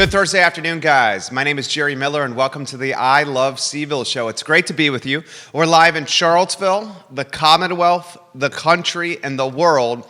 Good Thursday afternoon, guys. My name is Jerry Miller, and welcome to the I Love CVille show. It's great to be with you. We're live in Charlottesville, the Commonwealth, the country, and the world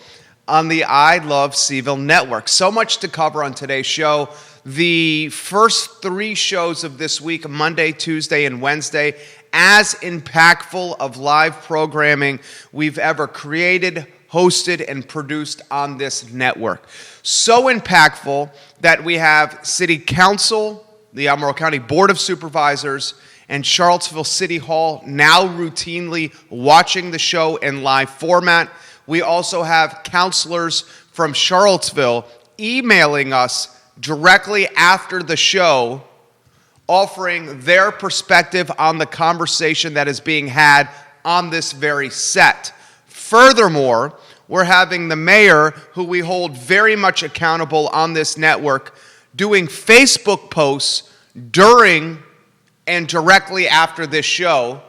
on the I Love CVille network. So much to cover on today's show. The first three shows of this week, Monday, Tuesday, and Wednesday, as impactful of live programming we've ever created, hosted, and produced on this network. So impactful that we have City Council, the Albemarle County Board of Supervisors, and Charlottesville City Hall now routinely watching the show in live format. We also have counselors from Charlottesville emailing us directly after the show, offering their perspective on the conversation that is being had on this very set. Furthermore, we're having the mayor, who we hold very much accountable on this network, doing Facebook posts during and directly after this show,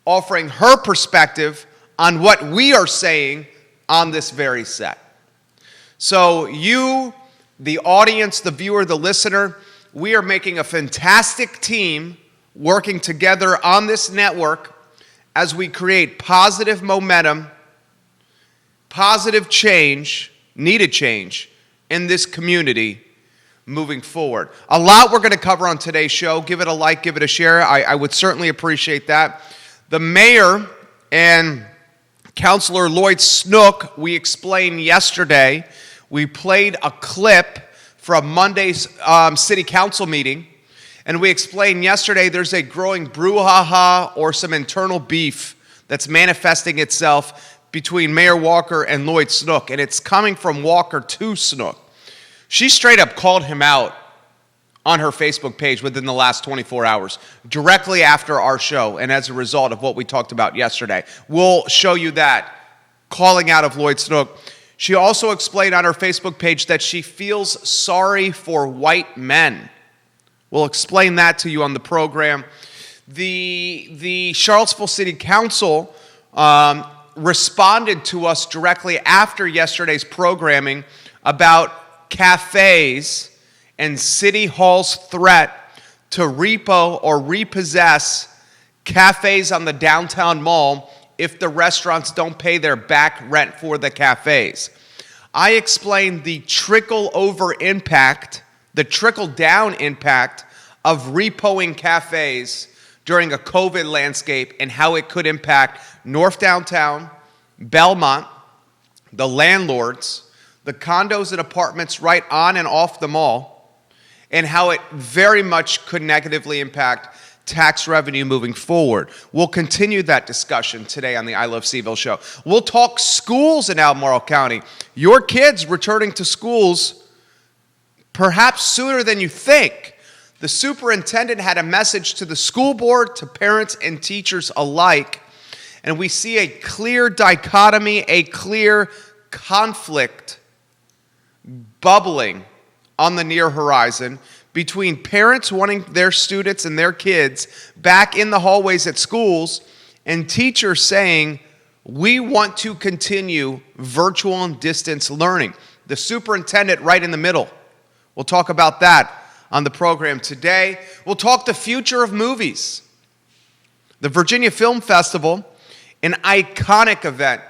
offering her perspective on what we are saying on this very set. So you, the audience, the viewer, the listener, we are making a fantastic team working together on this network as we create positive momentum, positive change, needed change in this community moving forward. A lot we're going to cover on today's show. Give it a like, give it a share. I would certainly appreciate that. The mayor and Councilor Lloyd Snook, we explained yesterday, we played a clip from Monday's City Council meeting, and we explained yesterday there's a growing brouhaha or some internal beef that's manifesting itself between Mayor Walker and Lloyd Snook, and it's coming from Walker to Snook. She straight up called him out on her Facebook page within the last 24 hours, directly after our show, and as a result of what we talked about yesterday. We'll show you that, calling out of Lloyd Snook. She also explained on her Facebook page that she feels sorry for white men. We'll explain that to you on the program. The Charlottesville City Council responded to us directly after yesterday's programming about cafes and City Hall's threat to repo or repossess cafes on the downtown mall if the restaurants don't pay their back rent for the cafes. I explained the trickle-over impact, the trickle-down impact of repoing cafes during a COVID landscape and how it could impact North Downtown, Belmont, the landlords, the condos and apartments right on and off the mall, and how it very much could negatively impact tax revenue moving forward. We'll continue that discussion today on the I Love CVille show. We'll talk schools in Albemarle County. Your kids returning to schools perhaps sooner than you think. The superintendent had a message to the school board, to parents and teachers alike, and we see a clear dichotomy, a clear conflict bubbling on the near horizon between parents wanting their students and their kids back in the hallways at schools and teachers saying, we want to continue virtual and distance learning. The superintendent right in the middle. We'll talk about that on the program today. We'll talk the future of movies. The Virginia Film Festival, an iconic event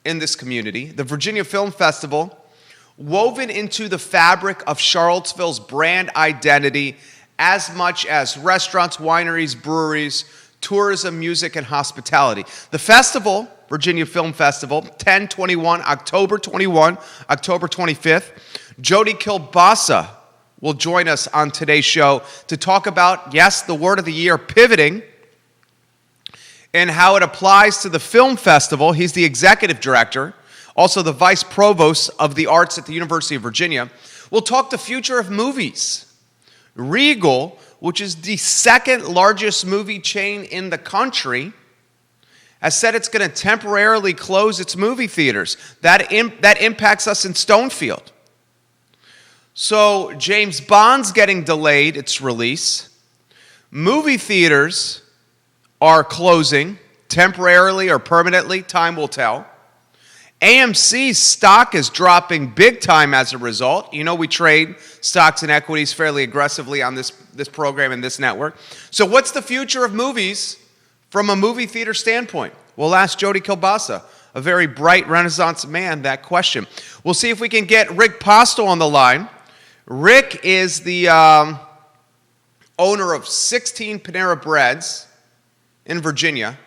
in this community. The Virginia Film Festival, woven into the fabric of Charlottesville's brand identity as much as restaurants, wineries, breweries, tourism, music, and hospitality. The festival, Virginia Film Festival, October 21, October 25th. Jody Kielbasa will join us on today's show to talk about, yes, the word of the year, pivoting, and how it applies to the film festival. He's the executive director, also the vice provost of the arts at the University of Virginia. We'll talk the future of movies. Regal, which is the second largest movie chain in the country, has said it's going to temporarily close its movie theaters. That impacts us in Stonefield. So James Bond's getting delayed, its release. Movie theaters are closing temporarily or permanently, time will tell. AMC's stock is dropping big time as a result. You know, we trade stocks and equities fairly aggressively on this program and this network. So what's the future of movies from a movie theater standpoint? We'll ask Jody Kielbasa, a very bright Renaissance man, that question. We'll see if we can get Rick Postel on the line. Rick is the owner of 16 Panera Breads in Virginia.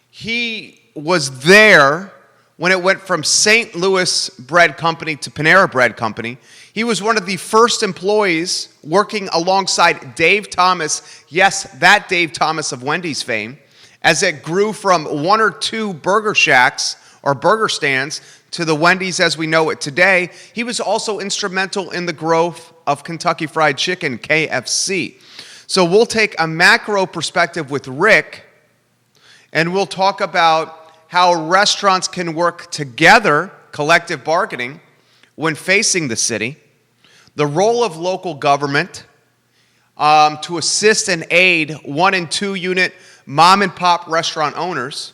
He was there when it went from St. Louis Bread Company to Panera Bread Company. He was one of the first employees working alongside Dave Thomas, yes, that Dave Thomas of Wendy's fame, as it grew from 1 or 2 burger shacks or burger stands to the Wendy's as we know it today. He was also instrumental in the growth of Kentucky Fried Chicken, KFC. So we'll take a macro perspective with Rick, and we'll talk about how restaurants can work together, collective bargaining, when facing the city, the role of local government to assist and aid 1 and 2 unit mom and pop restaurant owners,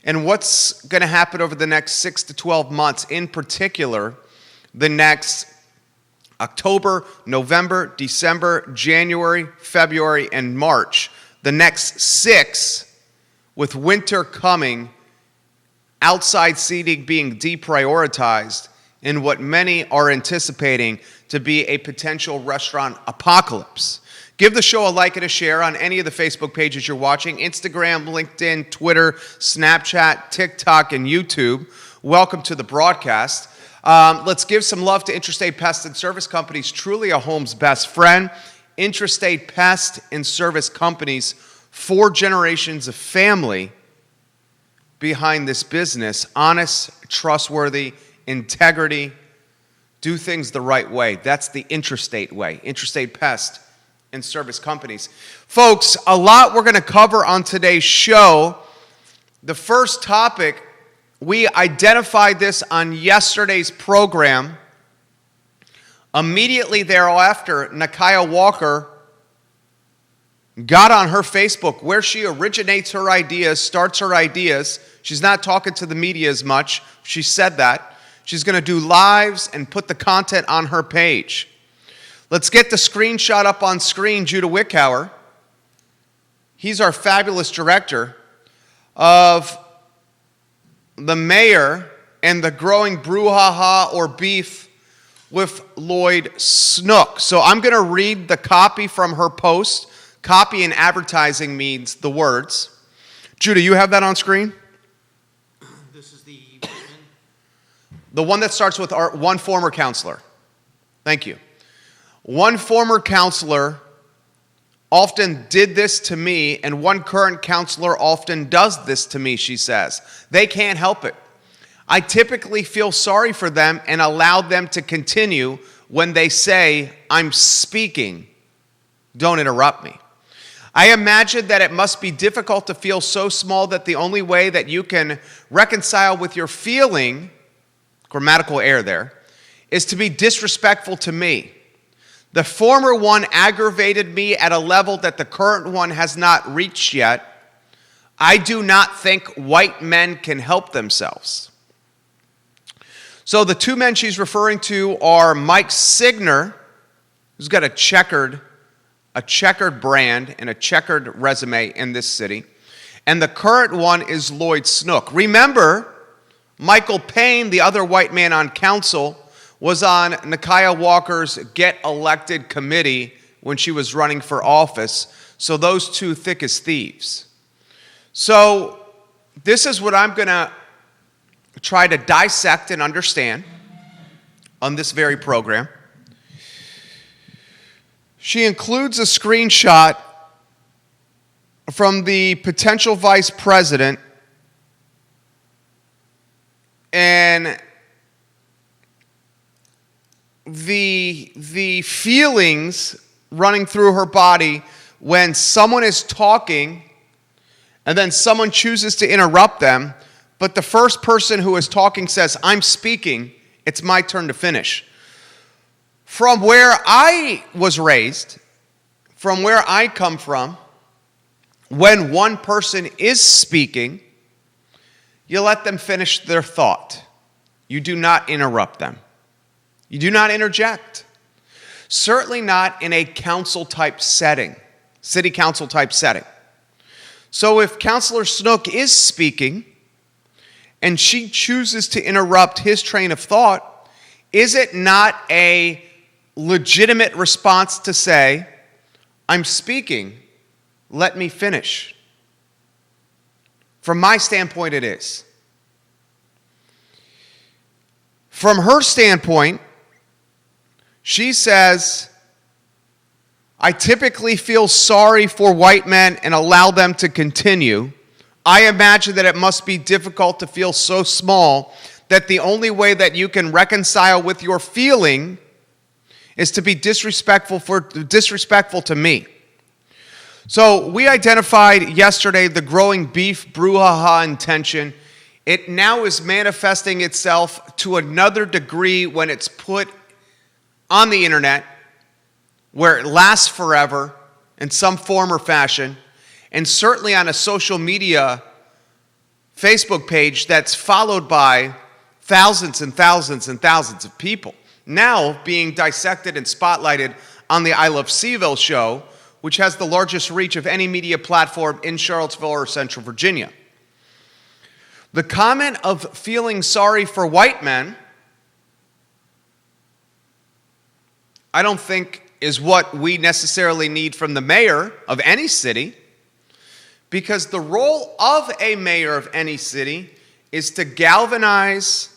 and what's going to happen over the next 6 to 12 months, in particular, the next October, November, December, January, February, and March. The next 6, with winter coming, outside seating being deprioritized in what many are anticipating to be a potential restaurant apocalypse. Give the show a like and a share on any of the Facebook pages you're watching: Instagram, LinkedIn, Twitter, Snapchat, TikTok, and YouTube. Welcome to the broadcast. Let's give some love to Interstate Pest and Service Companies, truly a home's best friend. Interstate Pest and Service Companies, 4 generations of family behind this business. Honest, trustworthy, integrity, do things the right way. That's the Interstate way. Interstate Pest and Service Companies. Folks, a lot we're going to cover on today's show. The first topic, we identified this on yesterday's program. Immediately thereafter, Nakia Walker got on her Facebook, where she originates her ideas, starts her ideas. She's not talking to the media as much. She said that. She's going to do lives and put the content on her page. Let's get the screenshot up on screen. Judah Wickhauer, he's our fabulous director of the mayor and the growing brouhaha or beef with Lloyd Snook. So I'm going to read the copy from her post. Copy in advertising means the words. Judah, you have that on screen? This is the one that starts with our one former counselor. Thank you. One former counselor often did this to me, and one current counselor often does this to me, she says. They can't help it. I typically feel sorry for them and allow them to continue when they say, "I'm speaking. Don't interrupt me." I imagine that it must be difficult to feel so small that the only way that you can reconcile with your feeling, grammatical error there, is to be disrespectful to me. The former one aggravated me at a level that the current one has not reached yet. I do not think white men can help themselves. So the 2 men she's referring to are Mike Signer, who's got a checkered brand and a checkered resume in this city. And the current one is Lloyd Snook. Remember, Michael Payne, the other white man on council, was on Nakia Walker's Get Elected committee when she was running for office. So those 2 thick as thieves. So this is what I'm going to try to dissect and understand on this very program. She includes a screenshot from the potential vice president, and the feelings running through her body when someone is talking and then someone chooses to interrupt them, but the first person who is talking says, "I'm speaking, it's my turn to finish." From where I was raised, from where I come from, when one person is speaking, You let them finish their thought. You do not interrupt them. You do not interject. Certainly not in a council-type setting, city council-type setting. So if Councilor Snook is speaking and she chooses to interrupt his train of thought, is it not a legitimate response to say, I'm speaking, let me finish? From my standpoint, it is. From her standpoint, she says, I typically feel sorry for white men and allow them to continue. I imagine that it must be difficult to feel so small that the only way that you can reconcile with your feeling is to be disrespectful to me. So we identified yesterday the growing beef brouhaha intention. It now is manifesting itself to another degree when it's put on the internet, where it lasts forever in some form or fashion, and certainly on a social media Facebook page that's followed by thousands and thousands and thousands of people. Now being dissected and spotlighted on the I Love CVille show, which has the largest reach of any media platform in Charlottesville or Central Virginia. The comment of feeling sorry for white men, I don't think is what we necessarily need from the mayor of any city, because the role of a mayor of any city is to galvanize,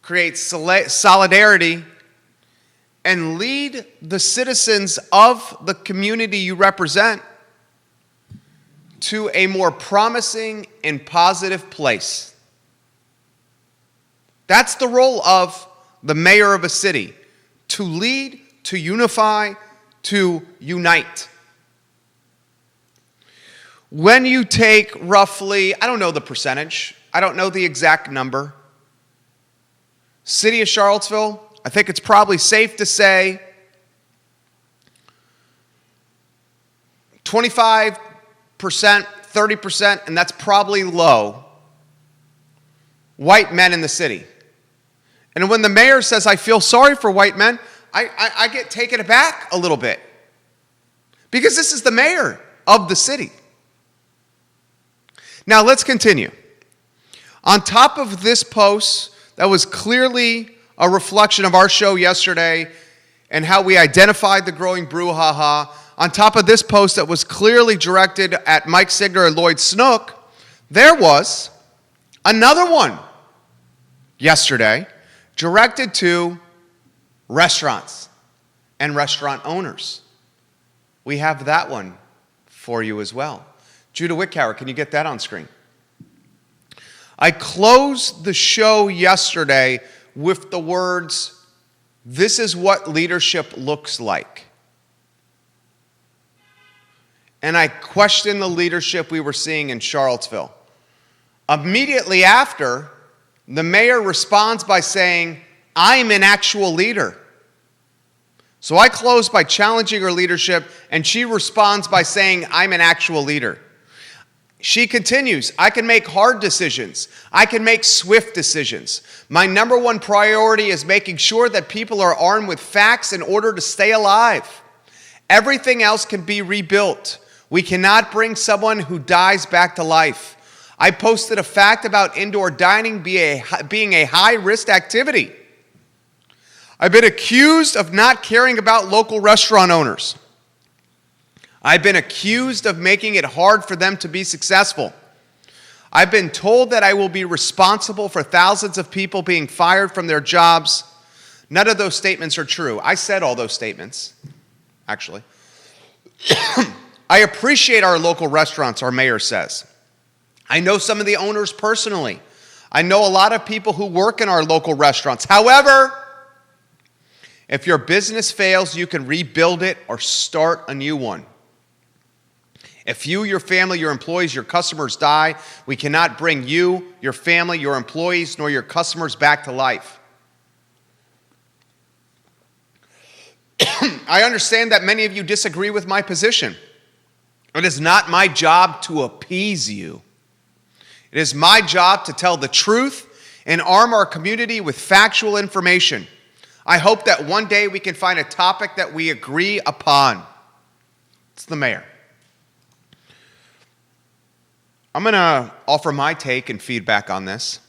create solidarity, and lead the citizens of the community you represent to a more promising and positive place. That's the role of the mayor of a city, to lead, to unify, to unite. When you take roughly, I don't know the percentage, I don't know the exact number, City of Charlottesville, I think it's probably safe to say 25%, 30%, and that's probably low, white men in the city. And when the mayor says, I feel sorry for white men, I get taken aback a little bit. Because this is the mayor of the city. Now let's continue. On top of this post that was clearly a reflection of our show yesterday and how we identified the growing brouhaha, on top of this post that was clearly directed at Mike Signer and Lloyd Snook, there was another one yesterday directed to restaurants and restaurant owners. We have that one for you as well. Judah Wickhauer, can you get that on screen? I closed the show yesterday with the words, this is what leadership looks like. And I questioned the leadership we were seeing in Charlottesville. Immediately after, the mayor responds by saying, I'm an actual leader. So I close by challenging her leadership, and she responds by saying, I'm an actual leader. She continues, I can make hard decisions. I can make swift decisions. My number one priority is making sure that people are armed with facts in order to stay alive. Everything else can be rebuilt. We cannot bring someone who dies back to life. I posted a fact about indoor dining being a high-risk activity. I've been accused of not caring about local restaurant owners. I've been accused of making it hard for them to be successful. I've been told that I will be responsible for thousands of people being fired from their jobs. None of those statements are true. I said all those statements, actually. I appreciate our local restaurants, our mayor says. I know some of the owners personally. I know a lot of people who work in our local restaurants. However, if your business fails, you can rebuild it or start a new one. If you, your family, your employees, your customers die, we cannot bring you, your family, your employees, nor your customers back to life. I understand that many of you disagree with my position. It is not my job to appease you. It is my job to tell the truth and arm our community with factual information. I hope that one day we can find a topic that we agree upon. It's the mayor. I'm going to offer my take and feedback on this.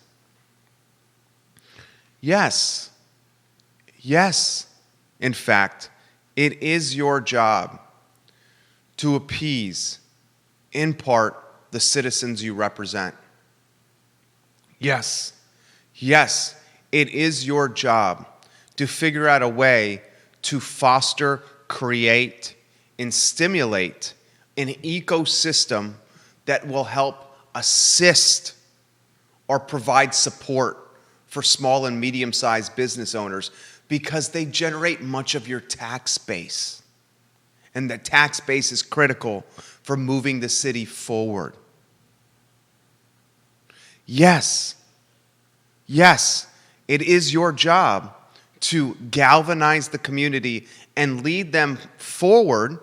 Yes, in fact, it is your job to appease, in part, the citizens you represent. Yes, it is your job to figure out a way to foster, create, and stimulate an ecosystem that will help assist or provide support for small and medium-sized business owners, because they generate much of your tax base. And the tax base is critical for moving the city forward. Yes, it is your job to galvanize the community and lead them forward.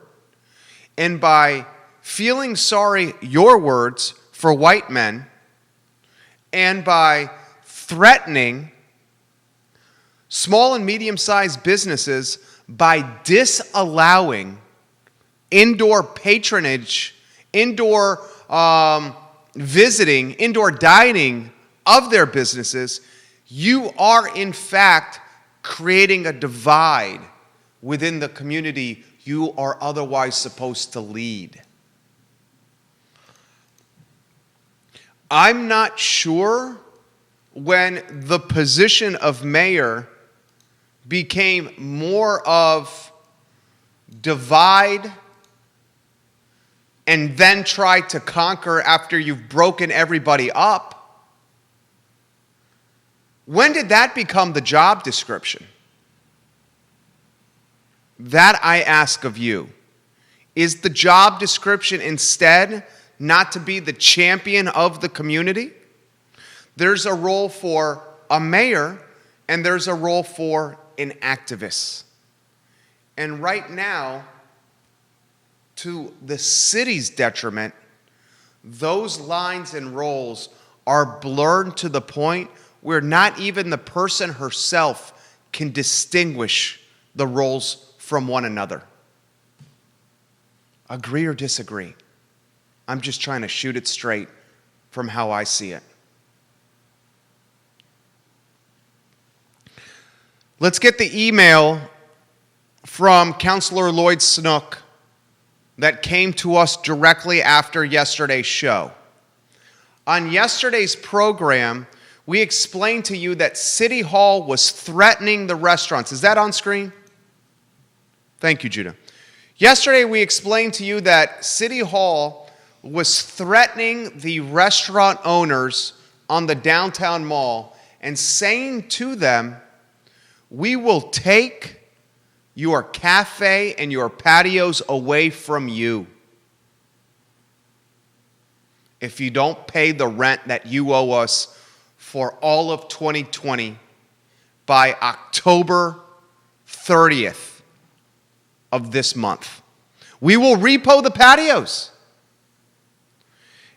And by feeling sorry, your words, for white men, and by threatening small and medium-sized businesses by disallowing indoor patronage, indoor visiting, indoor dining of their businesses, you are in fact creating a divide within the community you are otherwise supposed to lead. I'm not sure when the position of mayor became more of divide and then try to conquer after you've broken everybody up. When did that become the job description? That I ask of you. Is the job description instead not to be the champion of the community? There's a role for a mayor and there's a role for an activist. And right now, to the city's detriment, those lines and roles are blurred to the point where not even the person herself can distinguish the roles from one another. Agree or disagree? I'm just trying to shoot it straight from how I see it. Let's get the email from Councilor Lloyd Snook that came to us directly after yesterday's show. On yesterday's program, we explained to you that City Hall was threatening the restaurants. Is that on screen? Thank you, Judah. Yesterday, we explained to you that City Hall was threatening the restaurant owners on the downtown mall and saying to them, we will take your cafe and your patios away from you if you don't pay the rent that you owe us for all of 2020 by October 30th of this month. We will repo the patios.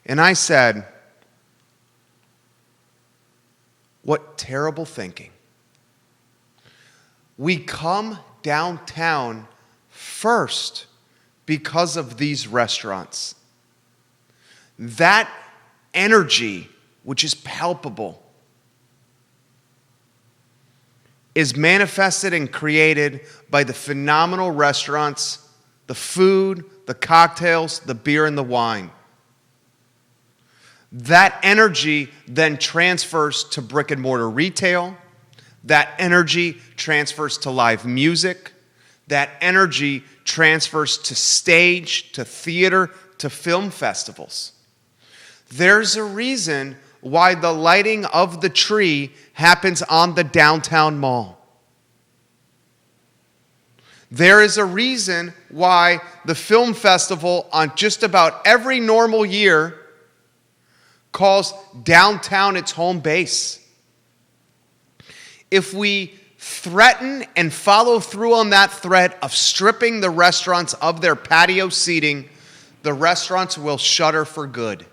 And I said, what terrible thinking. We come downtown first because of these restaurants. That energy, which is palpable, is manifested and created by the phenomenal restaurants, the food, the cocktails, the beer, and the wine. That energy then transfers to brick and mortar retail. That energy transfers to live music. That energy transfers to stage, to theater, to film festivals. There's a reason why the lighting of the tree happens on the downtown mall. There is a reason why the film festival on just about every normal year calls downtown its home base. If we threaten and follow through on that threat of stripping the restaurants of their patio seating, the restaurants will shutter for good.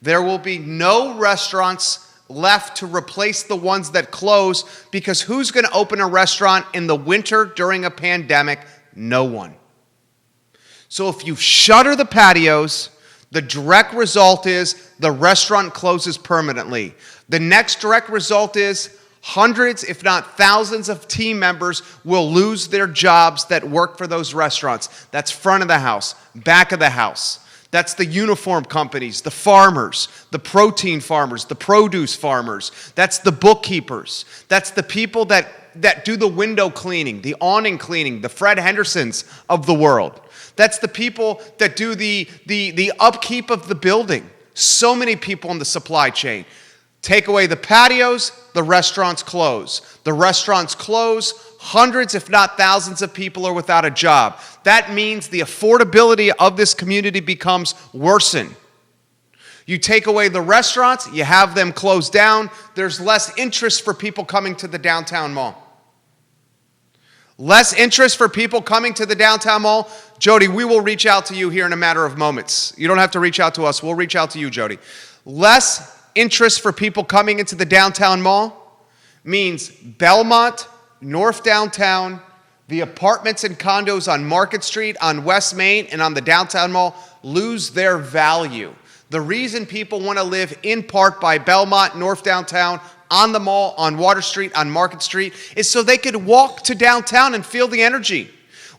There will be no restaurants left to replace the ones that close, because who's going to open a restaurant in the winter during a pandemic? No one. So if you shutter the patios, the direct result is the restaurant closes permanently. The next direct result is hundreds, if not thousands, of team members will lose their jobs that work for those restaurants. That's front of the house, back of the house. That's the uniform companies, the farmers, the protein farmers, the produce farmers. That's the bookkeepers. That's the people that do the window cleaning, the awning cleaning, the Fred Hendersons of the world. That's the people that do the upkeep of the building. So many people in the supply chain. Take away the patios, the restaurants close. The restaurants close, hundreds, if not thousands, of people are without a job. That means the affordability of this community becomes worsened. You take away the restaurants, you have them closed down, there's less interest for people coming to the downtown mall. Less interest for people coming to the downtown mall. Jody, we will reach out to you here in a matter of moments. You don't have to reach out to us. We'll reach out to you, Jody. Less interest for people coming into the downtown mall means Belmont, North Downtown, the apartments and condos on Market Street, on West Main, and on the downtown mall lose their value. The reason people want to live in part by Belmont, North Downtown, on the mall, on Water Street, on Market Street, is so they could walk to downtown and feel the energy.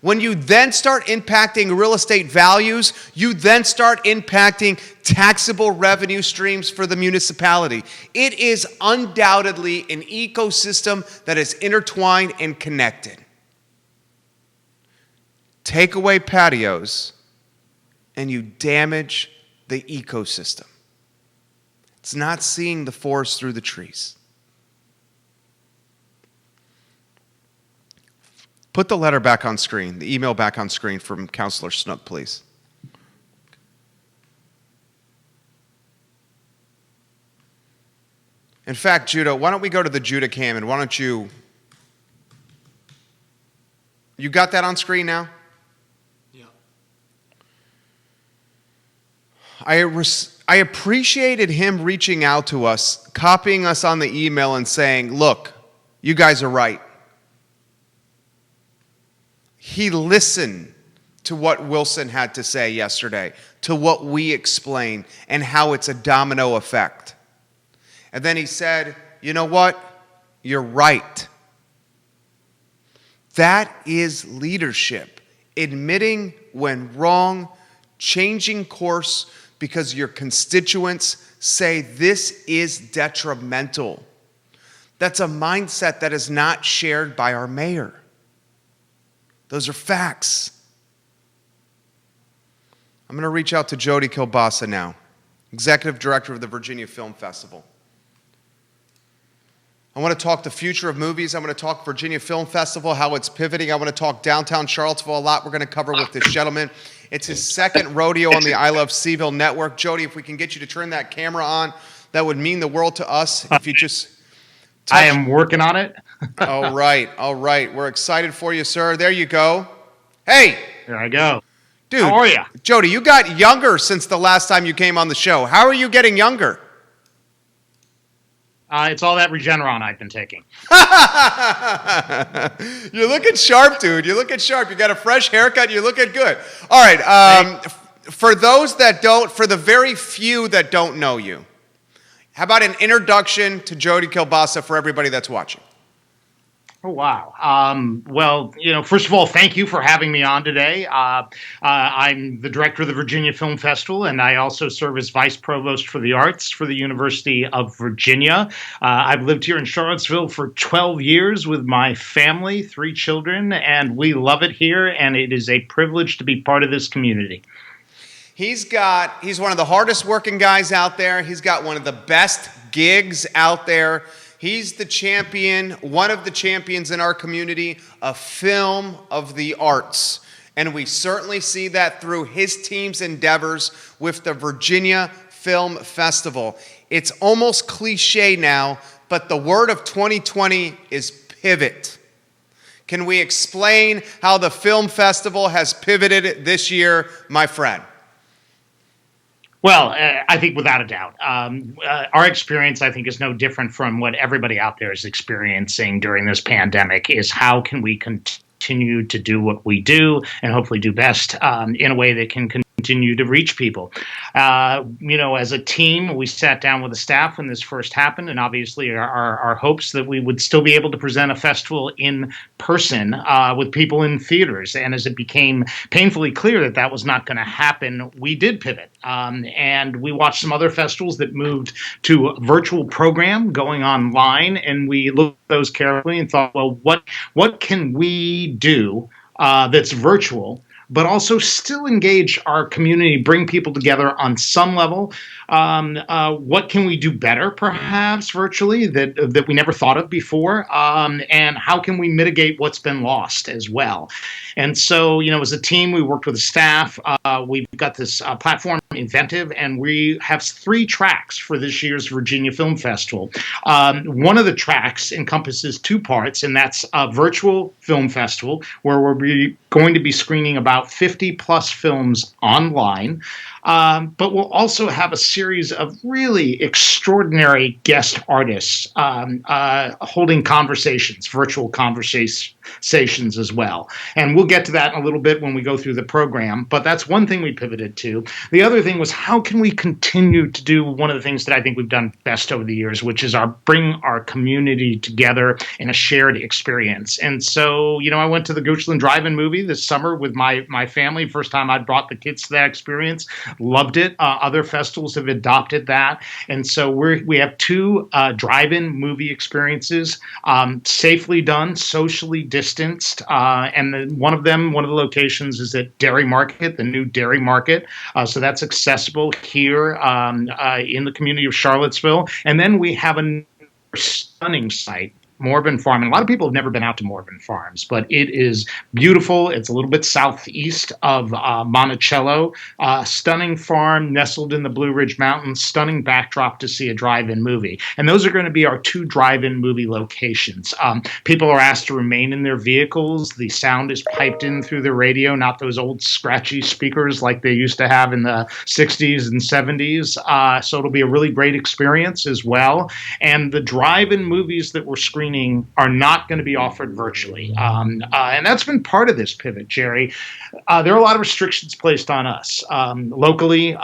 When you then start impacting real estate values, you then start impacting taxable revenue streams for the municipality. It is undoubtedly an ecosystem that is intertwined and connected. Take away patios, and you damage the ecosystem. It's not seeing the forest through the trees. Put the letter back on screen, the email back on screen from Counselor Snook, please. In fact, Judah, why don't we go to the Judah cam, and why don't you got that on screen now? Yeah. I appreciated him reaching out to us, copying us on the email and saying, look, you guys are right. He listened to what Wilson had to say yesterday, to what we explained, and how it's a domino effect. And then he said, you know what? You're right. That is leadership. Admitting when wrong, changing course because your constituents say this is detrimental. That's a mindset that is not shared by our mayor. Those are facts. I'm going to reach out to Jody Kielbasa now, Executive Director of the Virginia Film Festival. I want to talk the future of movies. I want to talk Virginia Film Festival, how it's pivoting. I want to talk downtown Charlottesville a lot. We're going to cover with this gentleman. It's his second rodeo on the I Love CVille network. Jody, if we can get you to turn that camera on, that would mean the world to us. If you just I am working on it. All right. We're excited for you, sir. There you go. Hey. There I go. Dude. How are you? Jody, you got younger since the last time you came on the show. How are you getting younger? It's all that Regeneron I've been taking. You're looking sharp, dude. You're looking sharp. You got a fresh haircut. You're looking good. All right. For those that don't, for the very few that don't know you, how about an introduction to Jody Kielbasa for everybody that's watching? Oh, wow. Well, first of all, thank you for having me on today. I'm the director of the Virginia Film Festival, and I also serve as vice provost for the arts for the University of Virginia. I've lived here in Charlottesville for 12 years with my family, 3 children, and we love it here, and it is a privilege to be part of this community. He's one of the hardest working guys out there. He's got one of the best gigs out there. He's the champion, one of the champions in our community, a film of the arts. And we certainly see that through his team's endeavors with the Virginia Film Festival. It's almost cliche now, but the word of 2020 is pivot. Can we explain how the film festival has pivoted this year, my friend? Well, I think without a doubt, our experience, I think, is no different from what everybody out there is experiencing during this pandemic. Is how can we continue to do what we do and hopefully do best in a way that can continue to reach people. As a team, we sat down with the staff when this first happened, and obviously our hopes that we would still be able to present a festival in person with people in theaters. And as it became painfully clear that that was not going to happen, we did pivot. And we watched some other festivals that moved to a virtual program going online, and we looked at those carefully and thought, well, what can we do that's virtual, but also still engage our community, bring people together on some level? What can we do better, perhaps, virtually that we never thought of before? And how can we mitigate what's been lost as well? And so, as a team, we worked with the staff. We've got this platform, Inventive, and we have 3 tracks for this year's Virginia Film Festival. One of the tracks encompasses 2 parts, and that's a virtual film festival where we're going to be screening about 50 plus films online. But we'll also have a series of really extraordinary guest artists holding conversations, virtual conversations as well. And we'll get to that in a little bit when we go through the program. But that's one thing we pivoted to. The other thing was, how can we continue to do one of the things that I think we've done best over the years, which is bring our community together in a shared experience. And so, I went to the Goochland Drive-In movie this summer with my family. First time I brought the kids to that experience. Loved it. Other festivals have adopted that. And so we have 2 drive-in movie experiences, safely done, socially distanced. And one of the locations is at Dairy Market, the new Dairy Market. So that's accessible here in the community of Charlottesville. And then we have a stunning site, Morven Farm. And a lot of people have never been out to Morven Farms, but it is beautiful. It's a little bit southeast of Monticello. Stunning farm nestled in the Blue Ridge Mountains. Stunning backdrop to see a drive-in movie. And those are going to be our 2 drive-in movie locations. People are asked to remain in their vehicles. The sound is piped in through the radio, not those old scratchy speakers like they used to have in the 60s and 70s. So it'll be a really great experience as well. And the drive-in movies that we're screening are not going to be offered virtually. And that's been part of this pivot, Jerry. There are a lot of restrictions placed on us locally,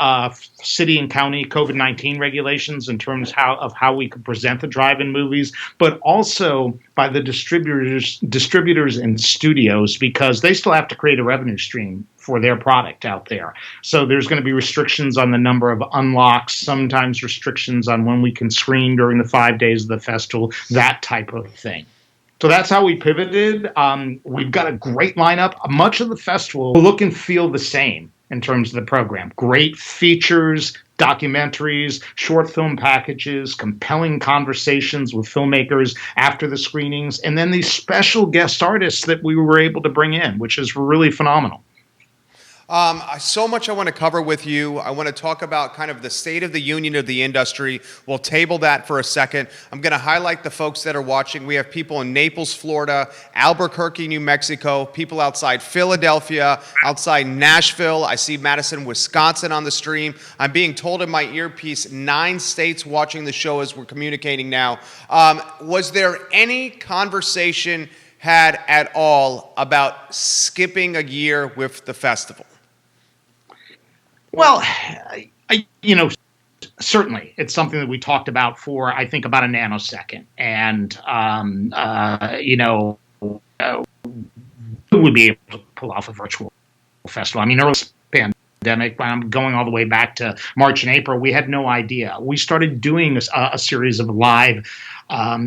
city and county COVID-19 regulations in terms of how we could present the drive-in movies, but also by the distributors and studios, because they still have to create a revenue stream for their product out there. So there's going to be restrictions on the number of unlocks, sometimes restrictions on when we can screen during the 5 days of the festival, that type of thing. So that's how we pivoted. We've got a great lineup. Much of the festival will look and feel the same in terms of the program. Great features, documentaries, short film packages, compelling conversations with filmmakers after the screenings, and then these special guest artists that we were able to bring in, which is really phenomenal. So much I want to cover with you. I want to talk about kind of the state of the union of the industry. We'll table that for a second. I'm going to highlight the folks that are watching. We have people in Naples, Florida, Albuquerque, New Mexico, people outside Philadelphia, outside Nashville. I see Madison, Wisconsin on the stream. I'm being told in my earpiece 9 states watching the show as we're communicating now. Was there any conversation had at all about skipping a year with the festival? Well, certainly it's something that we talked about for, I think, about a nanosecond. And, who would be able to pull off a virtual festival? I mean, early pandemic, I'm going all the way back to March and April, we had no idea. We started doing a series of live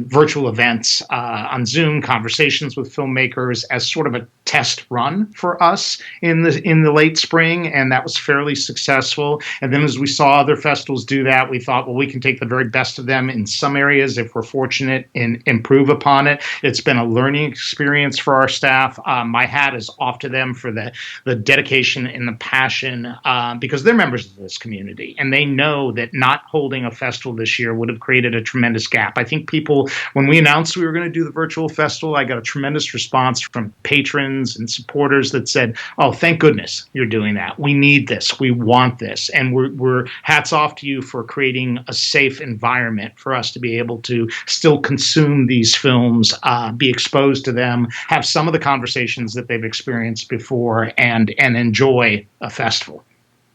virtual events on Zoom, conversations with filmmakers as sort of a test run for us in the late spring, and that was fairly successful. And then as we saw other festivals do that, we thought, well, we can take the very best of them in some areas if we're fortunate and improve upon it. It's been a learning experience for our staff. My hat is off to them for the dedication and the passion because they're members of this community, and they know that not holding a festival this year would have created a tremendous gap. I think people, when we announced we were going to do the virtual festival, I got a tremendous response from patrons and supporters that said, oh, thank goodness you're doing that. We need this. We want this. And we're hats off to you for creating a safe environment for us to be able to still consume these films, be exposed to them, have some of the conversations that they've experienced before, and enjoy a festival.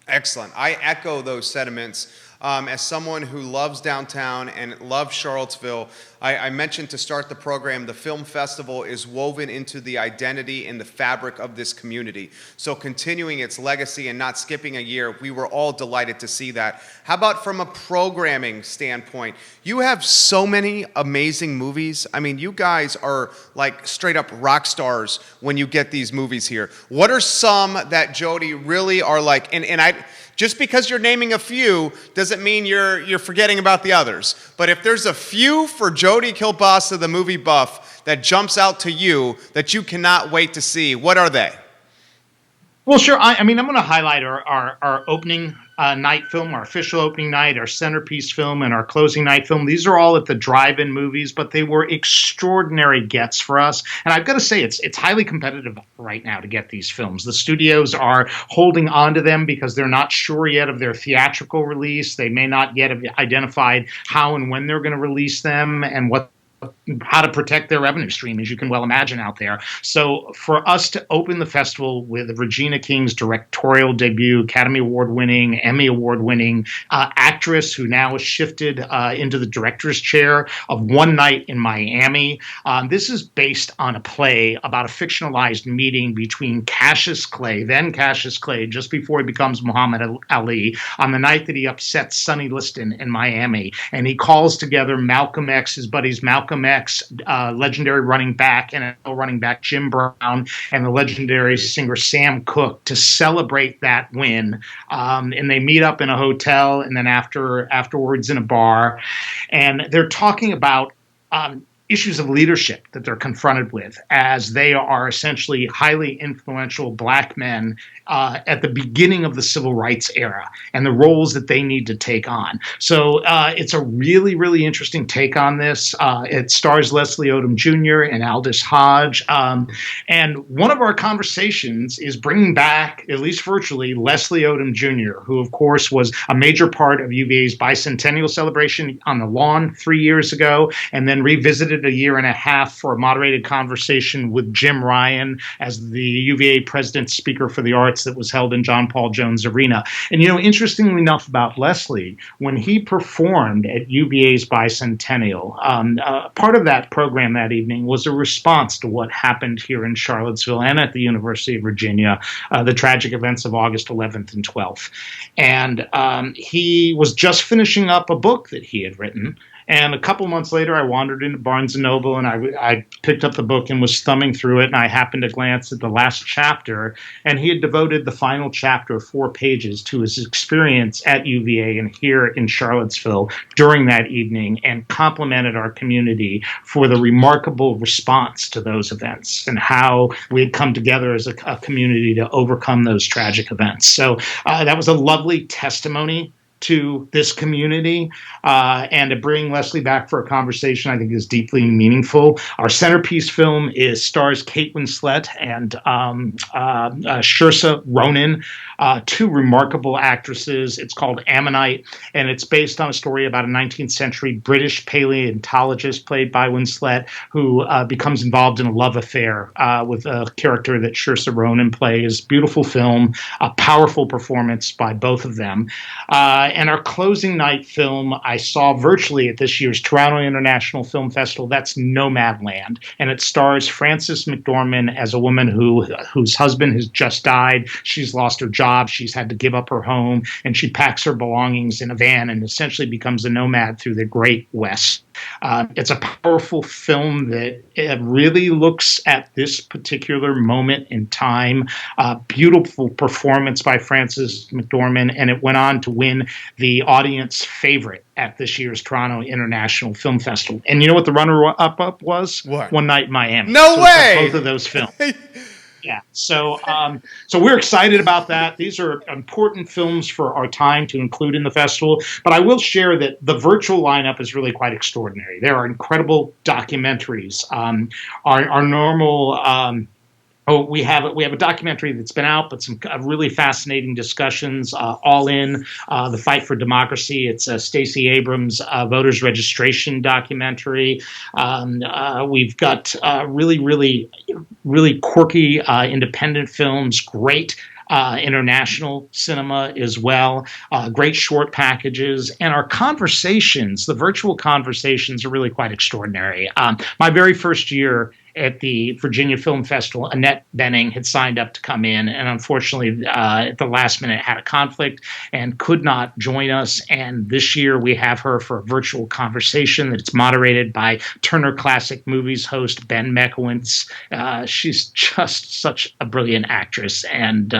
Excellent. I echo those sentiments. As someone who loves downtown and loves Charlottesville, I mentioned to start the program, the film festival is woven into the identity and the fabric of this community. So continuing its legacy and not skipping a year, we were all delighted to see that. How about from a programming standpoint? You have so many amazing movies. I mean, you guys are like straight up rock stars when you get these movies here. What are some that Jody really are like, and I, just because you're naming a few doesn't mean you're forgetting about the others. But if there's a few for Jody Kielbasa, the movie buff, that jumps out to you that you cannot wait to see, what are they? Well, sure. I mean, I'm going to highlight our opening night film, our official opening night, our centerpiece film, and our closing night film. These are all at the drive-in movies, but they were extraordinary gets for us. And I've got to say, it's highly competitive right now to get these films. The studios are holding on to them because they're not sure yet of their theatrical release. They may not yet have identified how and when they're going to release them and how to protect their revenue stream, as you can well imagine out there. So for us to open the festival with Regina King's directorial debut, Academy Award-winning, Emmy Award-winning actress who now has shifted into the director's chair of One Night in Miami. This is based on a play about a fictionalized meeting between Cassius Clay, then Cassius Clay, just before he becomes Muhammad Ali, on the night that he upsets Sonny Liston in Miami. And he calls together Malcolm X, his buddies Malcolm X, legendary running back, NFL running back Jim Brown, and the legendary singer Sam Cooke to celebrate that win. And they meet up in a hotel and then afterwards in a bar. And they're talking about issues of leadership that they're confronted with as they are essentially highly influential black men at the beginning of the civil rights era and the roles that they need to take on. So it's a really, really interesting take on this. It stars Leslie Odom Jr. and Aldous Hodge. And one of our conversations is bringing back, at least virtually, Leslie Odom Jr., who, of course, was a major part of UVA's bicentennial celebration on the lawn 3 years ago, and then revisited a year and a half for a moderated conversation with Jim Ryan as the UVA President's Speaker for the Arts that was held in John Paul Jones Arena. And, you know, interestingly enough about Leslie, when he performed at UVA's bicentennial, part of that program that evening was a response to what happened here in Charlottesville and at the University of Virginia, the tragic events of August 11th and 12th. And he was just finishing up a book that he had written. And a couple months later, I wandered into Barnes & Noble, and I picked up the book and was thumbing through it, and I happened to glance at the last chapter, and he had devoted the final chapter of 4 pages to his experience at UVA and here in Charlottesville during that evening, and complimented our community for the remarkable response to those events and how we had come together as a community to overcome those tragic events. So that was a lovely testimony to this community, and to bring Leslie back for a conversation I think is deeply meaningful. Our centerpiece film stars Kate Winslet and Saoirse Ronan, 2 remarkable actresses. It's called Ammonite, and it's based on a story about a 19th century British paleontologist played by Winslet who becomes involved in a love affair with a character that Saoirse Ronan plays. Beautiful film, a powerful performance by both of them. And our closing night film I saw virtually at this year's Toronto International Film Festival. That's Nomadland, and it stars Frances McDormand as a woman whose husband has just died. She's lost her job. She's had to give up her home, and she packs her belongings in a van and essentially becomes a nomad through the Great West. It's a powerful film that really looks at this particular moment in time. Beautiful performance by Frances McDormand, and it went on to win the audience favorite at this year's Toronto International Film Festival. And you know what the runner-up was? What? One Night in Miami. No way! Both of those films. Yeah. So we're excited about that. These are important films for our time to include in the festival. But I will share that the virtual lineup is really quite extraordinary. There are incredible documentaries. Our normal. We have a documentary that's been out, but some really fascinating discussions. All in the fight for democracy. It's Stacey Abrams' voters registration documentary. We've got really quirky independent films. Great. International cinema as well, great short packages, and our conversations, the virtual conversations, are really quite extraordinary. My very first year at the Virginia Film Festival, Annette Bening had signed up to come in, and unfortunately, at the last minute, had a conflict and could not join us. And this year, we have her for a virtual conversation that's moderated by Turner Classic Movies host Ben Mekowitz. She's just such a brilliant actress, and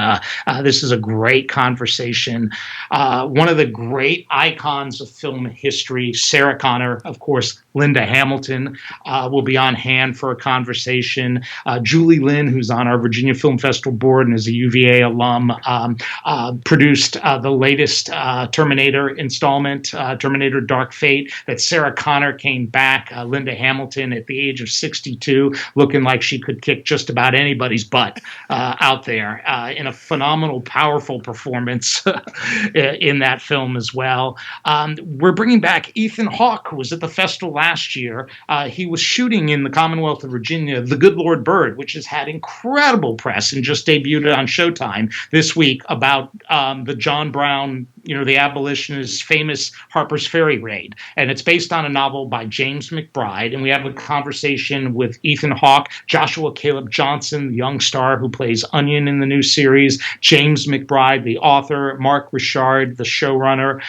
this is a great conversation. One of the great icons of film history, Sarah Connor, of course, Linda Hamilton, will be on hand for a conversation. Julie Lynn, who's on our Virginia Film Festival board and is a UVA alum, produced the latest Terminator installment, Terminator Dark Fate, that Sarah Connor came back, Linda Hamilton, at the age of 62, looking like she could kick just about anybody's butt out there, in a phenomenal, powerful performance in that film as well. We're bringing back Ethan Hawke, who was at the festival last year. He was shooting in the Commonwealth of Virginia, The Good Lord Bird, which has had incredible press and just debuted on Showtime this week, about the John Brown, the abolitionist, famous Harper's Ferry raid. And it's based on a novel by James McBride. And we have a conversation with Ethan Hawke, Joshua Caleb Johnson, the young star who plays Onion in the new series, James McBride, the author, Mark Richard, the showrunner.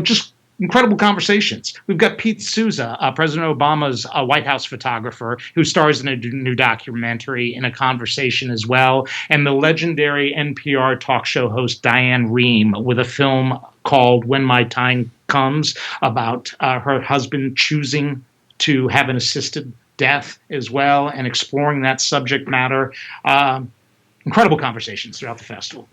Just incredible conversations. We've got Pete Souza, President Obama's White House photographer, who stars in a new documentary in a conversation as well, and the legendary NPR talk show host Diane Rehm with a film called When My Time Comes, about her husband choosing to have an assisted death as well, and exploring that subject matter. Incredible conversations throughout the festival.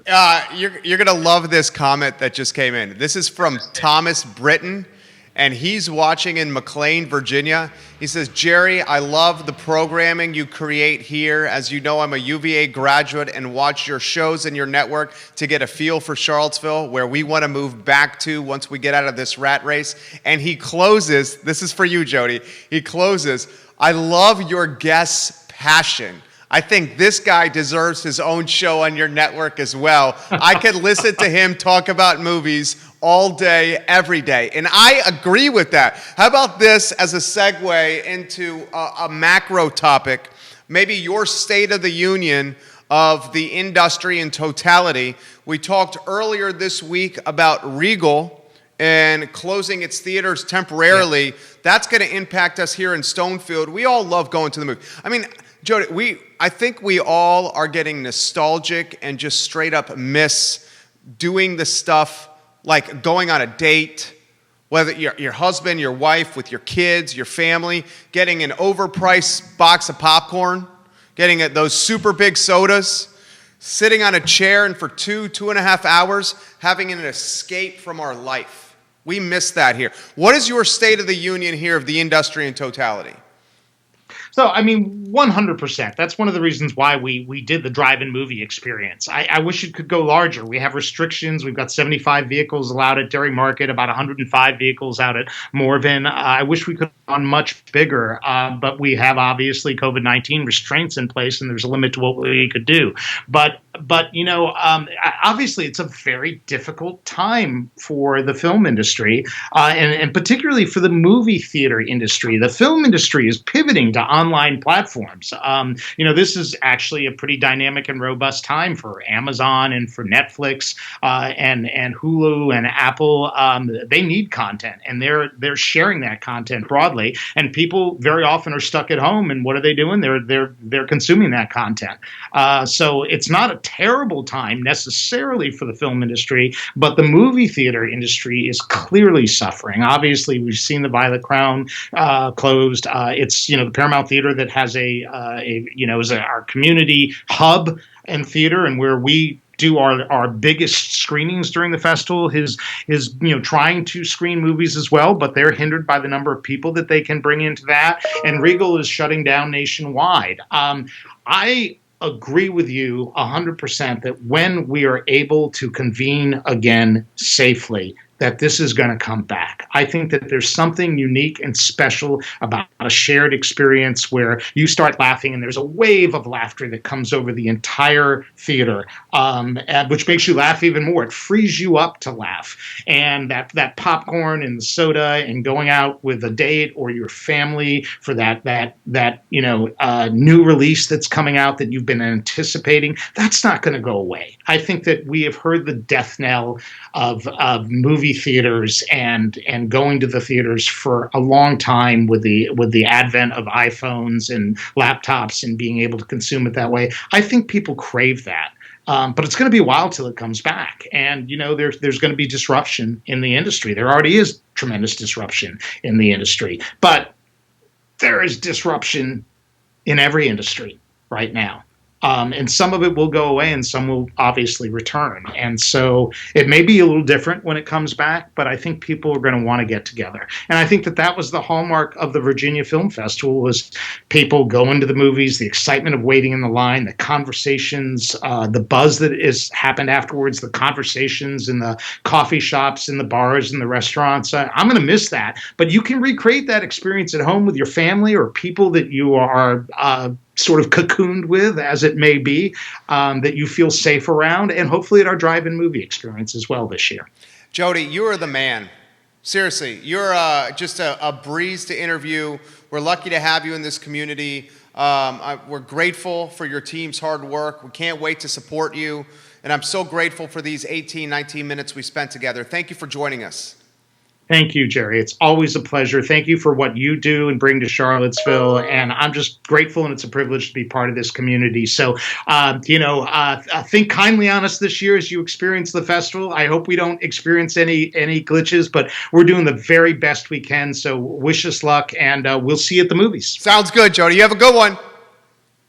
You're going to love this comment that just came in. This is from Thomas Britton, and he's watching in McLean, Virginia. He says, Jerry, I love the programming you create here. As you know, I'm a UVA graduate and watch your shows and your network to get a feel for Charlottesville, where we want to move back to once we get out of this rat race. And he closes, this is for you, Jody. He closes, I love your guest's passion. I think this guy deserves his own show on your network as well. I could listen to him talk about movies all day, every day. And I agree with that. How about this as a segue into a macro topic, maybe your state of the union of the industry in totality. We talked earlier this week about Regal and closing its theaters temporarily. Yeah. That's going to impact us here in Stonefield. We all love going to the movie. I mean, Jody, I think we all are getting nostalgic and just straight up miss doing the stuff like going on a date, whether your husband, your wife, with your kids, your family, getting an overpriced box of popcorn, getting those super big sodas, sitting on a chair and for 2.5 hours, having an escape from our life. We miss that here. What is your state of the union here of the industry in totality? So, 100%. That's one of the reasons why we did the drive-in movie experience. I wish it could go larger. We have restrictions. We've got 75 vehicles allowed at Dairy Market, about 105 vehicles out at Morven. I wish we could have gone much bigger, but we have obviously COVID-19 restraints in place, and there's a limit to what we could do. But obviously it's a very difficult time for the film industry, and particularly for the movie theater industry. The film industry is pivoting to online platforms. This is actually a pretty dynamic and robust time for Amazon and for Netflix and Hulu and Apple. They need content, and they're sharing that content broadly. And people very often are stuck at home, and what are they doing? They're consuming that content. So it's not a terrible time necessarily for the film industry, but the movie theater industry is clearly suffering. Obviously, we've seen the Violet Crown closed. It's the Paramount Theater that has is our community hub and theater, and where we do our biggest screenings during the festival is trying to screen movies as well, but they're hindered by the number of people that they can bring into that. And Regal is shutting down nationwide. I agree with you 100% that when we are able to convene again safely, that this is going to come back. I think that there's something unique and special about a shared experience where you start laughing and there's a wave of laughter that comes over the entire theater, which makes you laugh even more. It frees you up to laugh. And that popcorn and the soda and going out with a date or your family for that new release that's coming out that you've been anticipating, that's not going to go away. I think that we have heard the death knell of movie theaters and going to the theaters for a long time with the advent of iPhones and laptops and being able to consume it that way. I think people crave that. But it's going to be a while till it comes back. And, there's going to be disruption in the industry. There already is tremendous disruption in the industry. But there is disruption in every industry right now. And some of it will go away and some will obviously return. And so it may be a little different when it comes back, but I think people are going to want to get together. And I think that was the hallmark of the Virginia Film Festival, was people going to the movies, the excitement of waiting in the line, the conversations, the buzz that is happened afterwards, the conversations in the coffee shops, in the bars, in the restaurants. I'm going to miss that. But you can recreate that experience at home with your family or people that you are sort of cocooned with, as it may be, that you feel safe around, and hopefully at our drive-in movie experience as well this year. Jody, you are the man. Seriously, you're just a breeze to interview. We're lucky to have you in this community. We're grateful for your team's hard work. We can't wait to support you. And I'm so grateful for these 18, 19 minutes we spent together. Thank you for joining us. Thank you, Jerry. It's always a pleasure. Thank you for what you do and bring to Charlottesville. And I'm just grateful, and it's a privilege to be part of this community. So, think kindly on us this year as you experience the festival. I hope we don't experience any glitches, but we're doing the very best we can. So wish us luck, and we'll see you at the movies. Sounds good, Jody. You have a good one.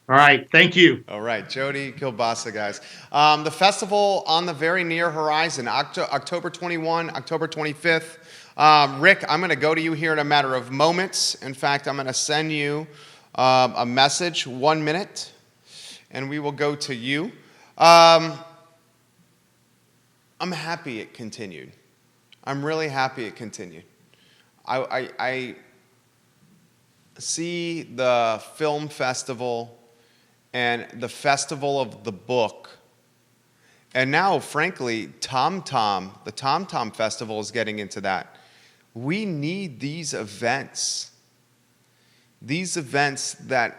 All right. Thank you. All right. Jody Kielbasa, guys. The festival on the very near horizon, October 21, October 25th. Rick, I'm going to go to you here in a matter of moments. In fact, I'm going to send you a message, 1 minute, and we will go to you. I'm happy it continued. I'm really happy it continued. I see the film festival and the festival of the book. And now, frankly, the Tom Tom Festival is getting into that. We need these events that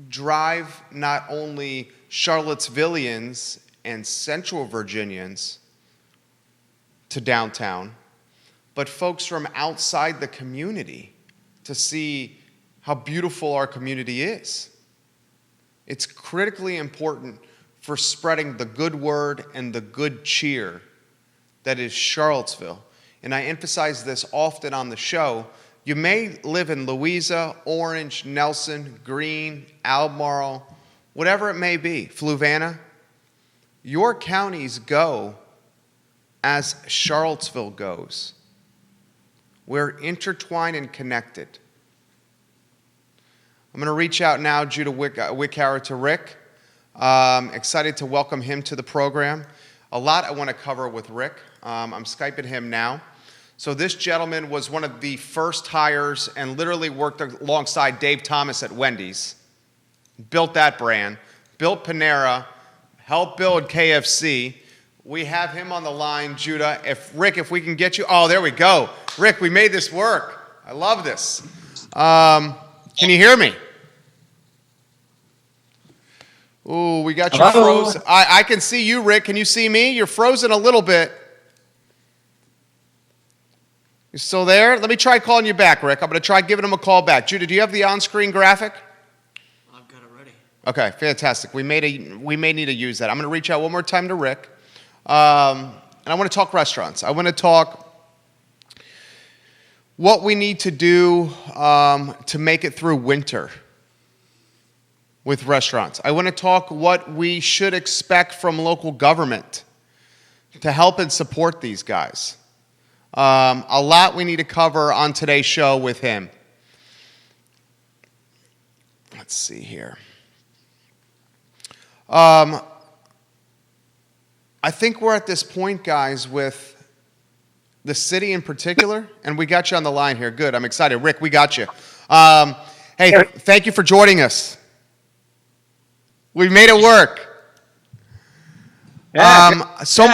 drive not only Charlottesvillians and Central Virginians to downtown, but folks from outside the community to see how beautiful our community is. It's critically important for spreading the good word and the good cheer that is Charlottesville. And I emphasize this often on the show. You may live in Louisa, Orange, Nelson, Greene, Albemarle, whatever it may be, Fluvanna. Your counties go as Charlottesville goes. We're intertwined and connected. I'm going to reach out now, Judah Wickhauer, to Rick. Excited to welcome him to the program. A lot I want to cover with Rick. I'm Skyping him now. So this gentleman was one of the first hires and literally worked alongside Dave Thomas at Wendy's. Built that brand, built Panera, helped build KFC. We have him on the line, Judah. If we can get you. Oh, there we go. Rick, we made this work. I love this. Can you hear me? Ooh, we got you frozen. I can see you, Rick. Can you see me? You're frozen a little bit. You still there? Let me try calling you back, Rick. I'm going to try giving him a call back. Judah, do you have the on-screen graphic? I've got it ready. Okay, fantastic. We may need to use that. I'm going to reach out one more time to Rick, and I want to talk restaurants. I want to talk what we need to do to make it through winter with restaurants. I want to talk what we should expect from local government to help and support these guys. A lot we need to cover on today's show with him. Let's see here. I think we're at this point, guys, with the city in particular, and we got you on the line here. Good, I'm excited. Rick, we got you. Hey, thank you for joining us. We made it work. So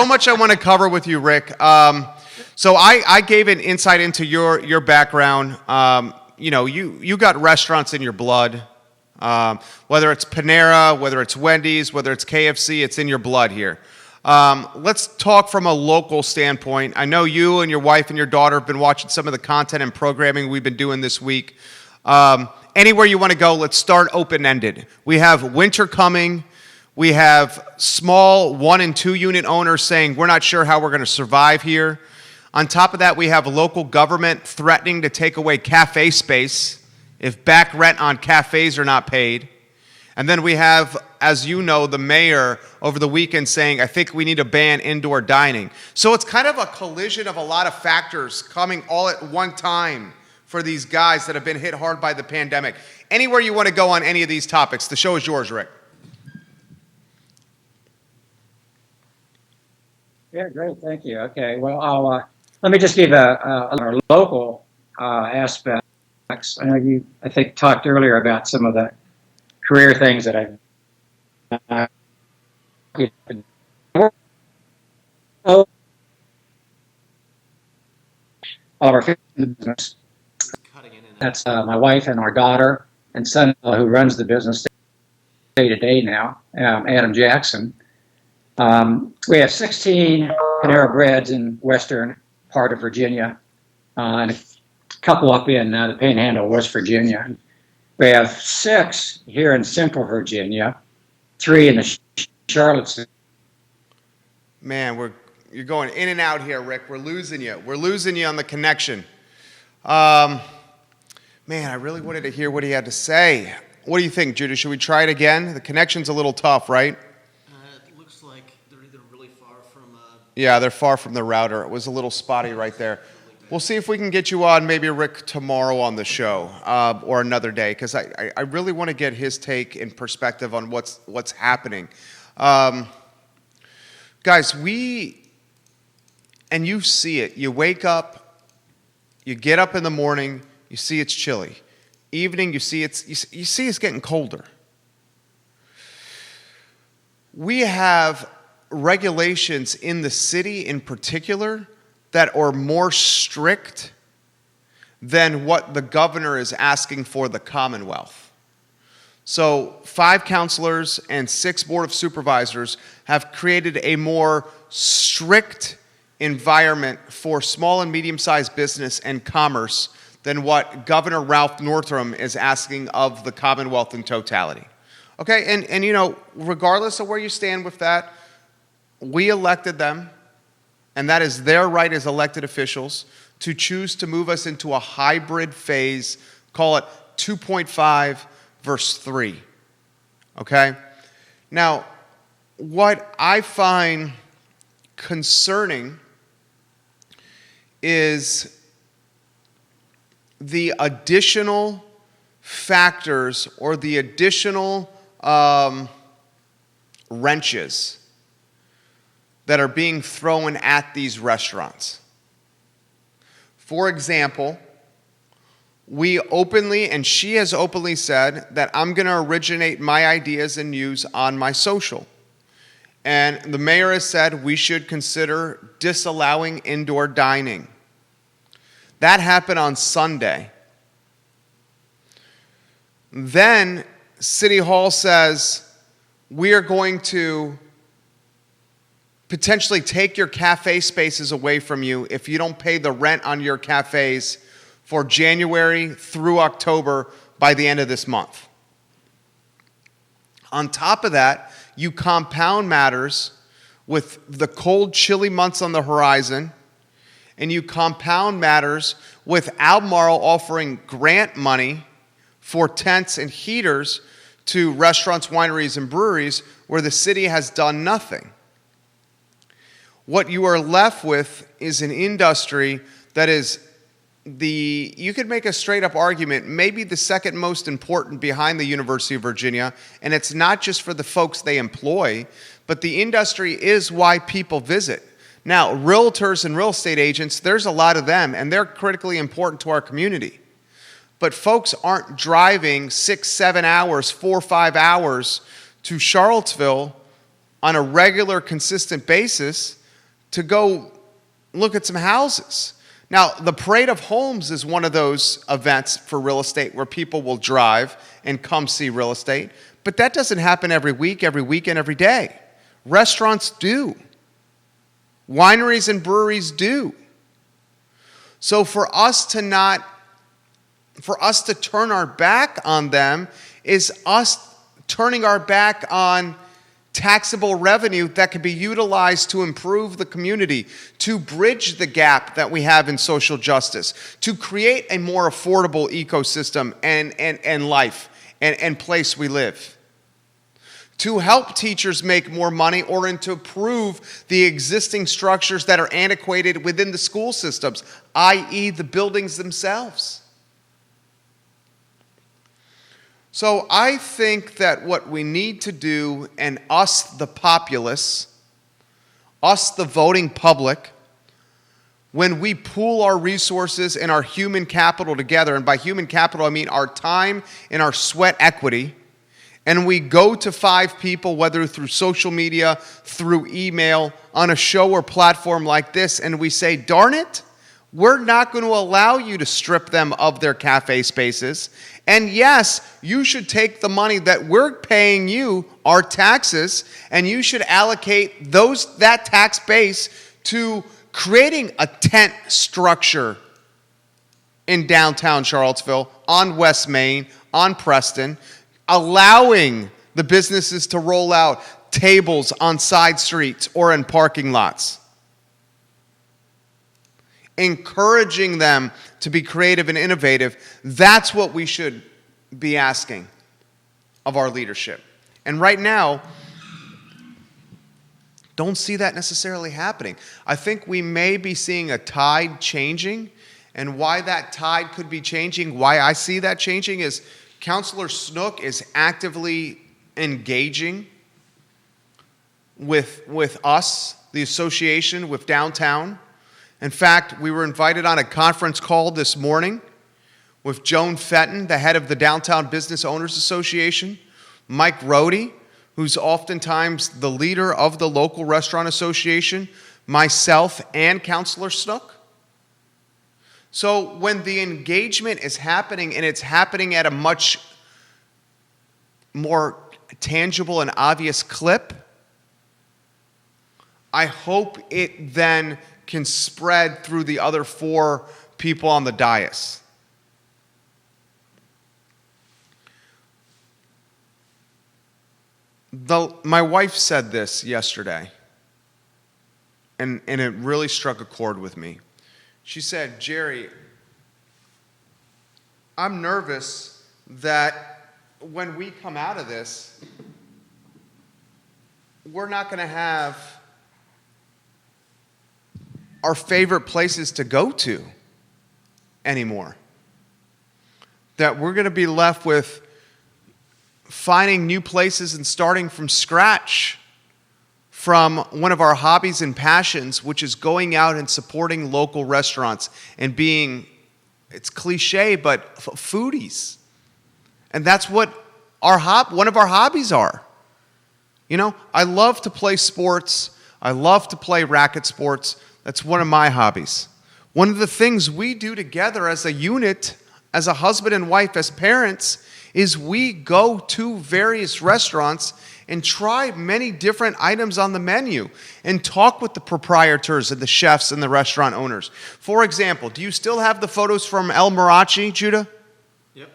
much I want to cover with you, Rick. So I gave an insight into your background. You got restaurants in your blood. Whether it's Panera, whether it's Wendy's, whether it's KFC, it's in your blood here. Let's talk from a local standpoint. I know you and your wife and your daughter have been watching some of the content and programming we've been doing this week. Anywhere you want to go, let's start open-ended. We have winter coming. We have small 1 and 2 unit owners saying, we're not sure how we're going to survive here. On top of that, we have local government threatening to take away cafe space if back rent on cafes are not paid. And then we have, as you know, the mayor over the weekend saying, I think we need to ban indoor dining. So it's kind of a collision of a lot of factors coming all at one time for these guys that have been hit hard by the pandemic. Anywhere you want to go on any of these topics, the show is yours, Rick. Yeah, great. Thank you. Okay. Well, let me just give a local aspects. I know I think, talked earlier about some of the career things that I've all of our business. That's my wife and our daughter and son who runs the business day to day now, Adam Jackson. We have 16 Panera Breads in western part of Virginia, and a couple up in the Panhandle, West Virginia. We have 6 here in Central Virginia, 3 in the Charlottesville. Man, you're going in and out here, Rick. We're losing you. We're losing you on the connection. Man, I really wanted to hear what he had to say. What do you think, Judy? Should we try it again? The connection's a little tough, right? It looks like they're either really far from... Yeah, they're far from the router. It was a little spotty right there. We'll see if we can get you on, maybe Rick, tomorrow on the show or another day, because I really want to get his take and perspective on what's happening. Guys, and you see it. You wake up, you get up in the morning, you see it's chilly. Evening, you see it's getting colder. We have regulations in the city in particular that are more strict than what the governor is asking for the Commonwealth. So 5 counselors and 6 board of supervisors have created a more strict environment for small and medium-sized business and commerce than what Governor Ralph Northam is asking of the Commonwealth in totality. Okay, and regardless of where you stand with that, we elected them, and that is their right as elected officials to choose to move us into a hybrid phase, call it 2.5 verse 3. Okay? Now, what I find concerning is the additional factors or the additional wrenches that are being thrown at these restaurants. For example, we openly, and she has openly said that I'm going to originate my ideas and views on my social. And the mayor has said we should consider disallowing indoor dining. That happened on Sunday. Then City Hall says we are going to potentially take your cafe spaces away from you if you don't pay the rent on your cafes for January through October by the end of this month. On top of that, you compound matters with the cold, chilly months on the horizon, and you compound matters with Albemarle offering grant money for tents and heaters to restaurants, wineries, and breweries where the city has done nothing. What you are left with is an industry that is you could make a straight up argument, maybe the second most important behind the University of Virginia, and it's not just for the folks they employ, but the industry is why people visit. Now, realtors and real estate agents, there's a lot of them, and they're critically important to our community. But folks aren't driving 6, 7 hours, 4, 5 hours to Charlottesville on a regular, consistent basis to go look at some houses. Now, the Parade of Homes is one of those events for real estate where people will drive and come see real estate, but that doesn't happen every week, every weekend, every day. Restaurants do. Wineries and breweries do. So for us to turn our back on them is us turning our back on taxable revenue that could be utilized to improve the community, to bridge the gap that we have in social justice, to create a more affordable ecosystem and life and place we live, to help teachers make more money or to improve the existing structures that are antiquated within the school systems, i.e. the buildings themselves. So I think that what we need to do, and us, the populace, us, the voting public, when we pool our resources and our human capital together, and by human capital I mean our time and our sweat equity, and we go to 5 people, whether through social media, through email, on a show or platform like this, and we say, darn it, we're not going to allow you to strip them of their cafe spaces. And yes, you should take the money that we're paying you, our taxes, and you should allocate that tax base to creating a tent structure in downtown Charlottesville, on West Main, on Preston, allowing the businesses to roll out tables on side streets or in parking lots, encouraging them to be creative and innovative. That's what we should be asking of our leadership. And right now, don't see that necessarily happening. I think we may be seeing a tide changing, and why that tide could be changing, why I see that changing, is Councilor Snook is actively engaging with us, the association, with downtown. In fact, we were invited on a conference call this morning with Joan Fenton, the head of the Downtown Business Owners Association, Mike Rody, who's oftentimes the leader of the local restaurant association, myself, and Councilor Snook. So when the engagement is happening, and it's happening at a much more tangible and obvious clip, I hope it then can spread through the other 4 people on the dais. My wife said this yesterday, and it really struck a chord with me. She said, Jerry, I'm nervous that when we come out of this, we're not going to have our favorite places to go to anymore. That we're going to be left with finding new places and starting from scratch from one of our hobbies and passions, which is going out and supporting local restaurants and being, it's cliche, but foodies. And that's what one of our hobbies are. You know, I love to play sports. I love to play racket sports. That's one of my hobbies. One of the things we do together as a unit, as a husband and wife, as parents, is we go to various restaurants and try many different items on the menu and talk with the proprietors and the chefs and the restaurant owners. For example, do you still have the photos from El Marachi, Judah? Yep.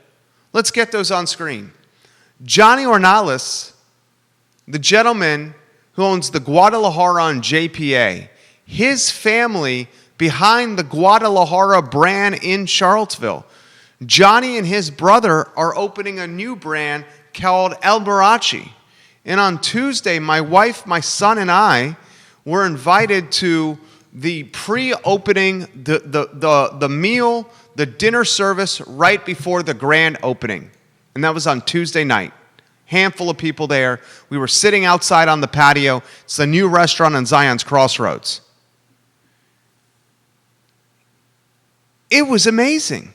Let's get those on screen. Johnny Ornalis the gentleman who owns the Guadalajara and JPA, his family behind the Guadalajara brand in Charlottesville. Johnny and his brother are opening a new brand called Albemarle. And on Tuesday, my wife, my son, and I were invited to the pre-opening, the meal, the dinner service right before the grand opening. And that was on Tuesday night. Handful of people there. We were sitting outside on the patio. It's the new restaurant on Zion's Crossroads. It was amazing.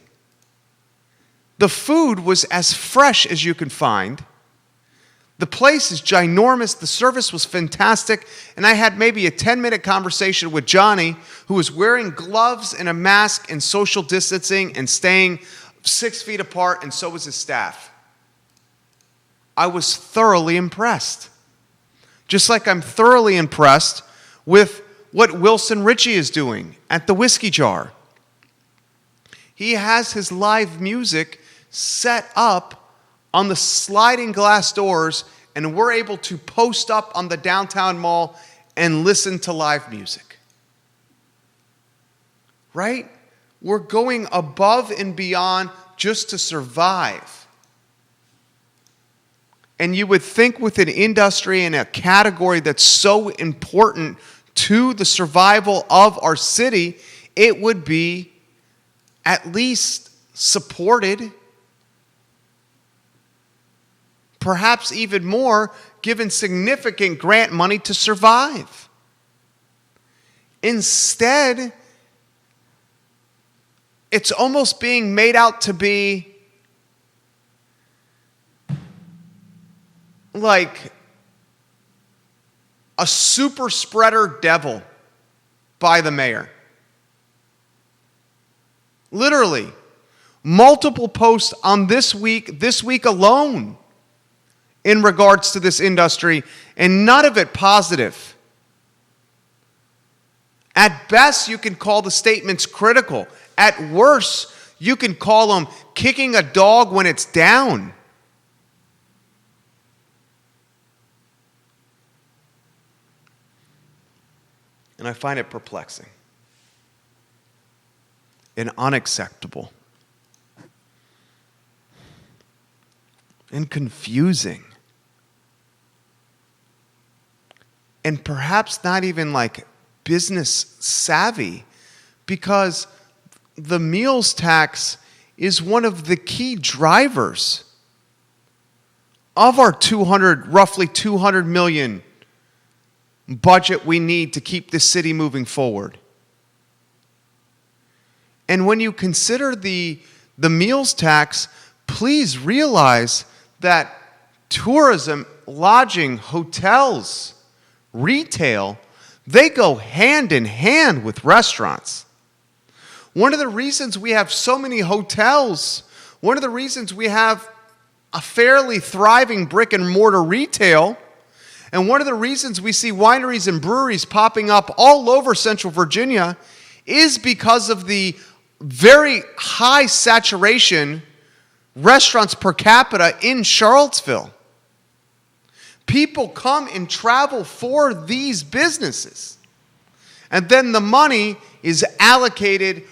The food was as fresh as you can find. The place is ginormous. The service was fantastic. And I had maybe a 10-minute conversation with Johnny, who was wearing gloves and a mask and social distancing and staying 6 feet apart, and so was his staff. I was thoroughly impressed. Just like I'm thoroughly impressed with what Wilson Ritchie is doing at the Whiskey Jar. He has his live music set up on the sliding glass doors, and we're able to post up on the downtown mall and listen to live music. Right? We're going above and beyond just to survive. And you would think with an industry and a category that's so important to the survival of our city, it would be at least supported. Perhaps even more, given significant grant money to survive. Instead, it's almost being made out to be like a super spreader devil by the mayor. Literally, multiple posts on this week alone, in regards to this industry, and none of it positive. At best, you can call the statements critical. At worst, you can call them kicking a dog when it's down. And I find it perplexing and unacceptable and confusing. And perhaps not even like business savvy, because the meals tax is one of the key drivers of our roughly 200 million budget we need to keep this city moving forward. And when you consider the meals tax, please realize that tourism, lodging, hotels, retail, they go hand in hand with restaurants. One of the reasons we have so many hotels, one of the reasons we have a fairly thriving brick and mortar retail, and one of the reasons we see wineries and breweries popping up all over Central Virginia is because of the very high saturation restaurants per capita in Charlottesville. People come and travel for these businesses. And then the money is allocated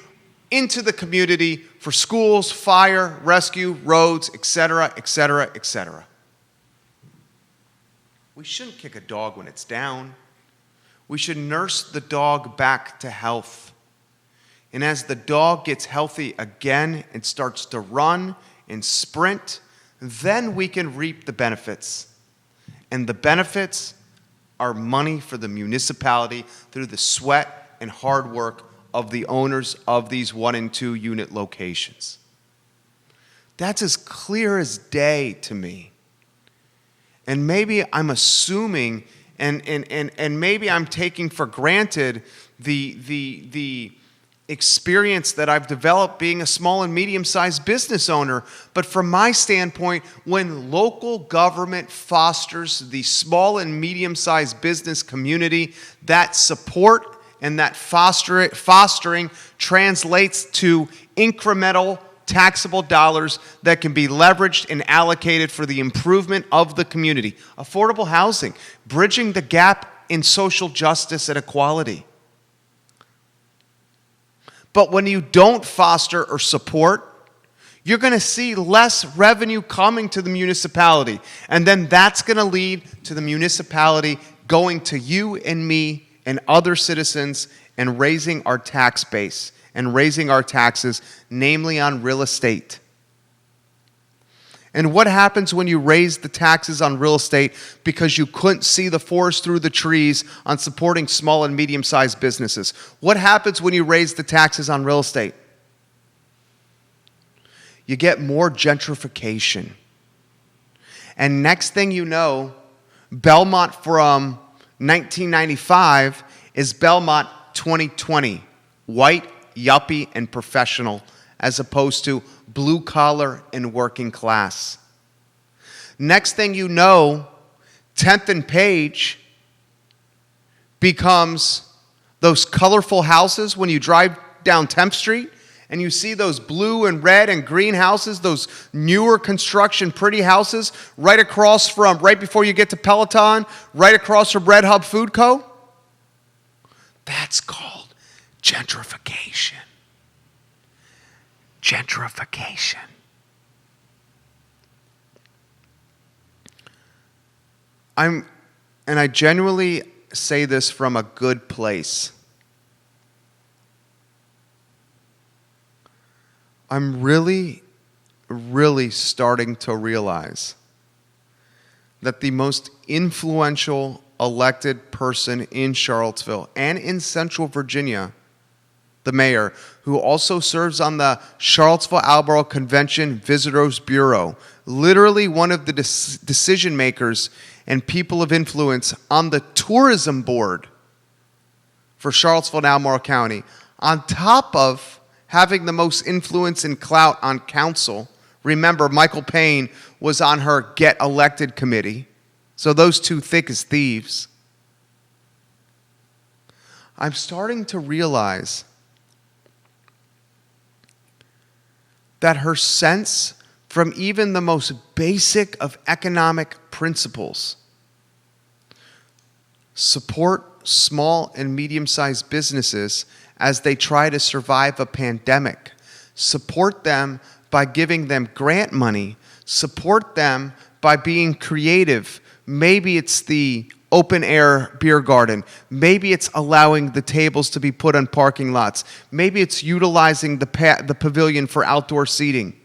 into the community for schools, fire, rescue, roads, etc., etc., etc. We shouldn't kick a dog when it's down. We should nurse the dog back to health. And as the dog gets healthy again and starts to run and sprint, then we can reap the benefits. And the benefits are money for the municipality through the sweat and hard work of the owners of these 1 and 2 unit locations. That's as clear as day to me. And maybe I'm assuming and maybe I'm taking for granted the experience that I've developed being a small and medium-sized business owner. But from my standpoint, when local government fosters the small and medium-sized business community, that support and that fostering translates to incremental taxable dollars that can be leveraged and allocated for the improvement of the community. Affordable housing, bridging the gap in social justice and equality. But when you don't foster or support, you're going to see less revenue coming to the municipality. And then that's going to lead to the municipality going to you and me and other citizens and raising our tax base and raising our taxes, namely on real estate. And what happens when you raise the taxes on real estate because you couldn't see the forest through the trees on supporting small and medium-sized businesses? What happens when you raise the taxes on real estate? You get more gentrification. And next thing you know, Belmont from 1995 is Belmont 2020. White, yuppie, and professional, as opposed to blue collar and working class. Next thing you know, 10th and Page becomes those colorful houses when you drive down 10th Street and you see those blue and red and green houses, those newer construction pretty houses right before you get to Peloton, right across from Red Hub Food Co. That's called gentrification. Gentrification. And I genuinely say this from a good place. I'm really, really starting to realize that the most influential elected person in Charlottesville and in Central Virginia, the mayor, who also serves on the Charlottesville-Albemarle Convention Visitors Bureau, literally one of the decision makers and people of influence on the tourism board for Charlottesville and Albemarle County, on top of having the most influence and clout on council. Remember, Michael Payne was on her Get Elected committee, so those two thick as thieves. I'm starting to realize that her sense from even the most basic of economic principles, support small and medium-sized businesses as they try to survive a pandemic, support them by giving them grant money, support them by being creative. Maybe it's the open air beer garden. Maybe it's allowing the tables to be put on parking lots. Maybe it's utilizing the pavilion for outdoor seating.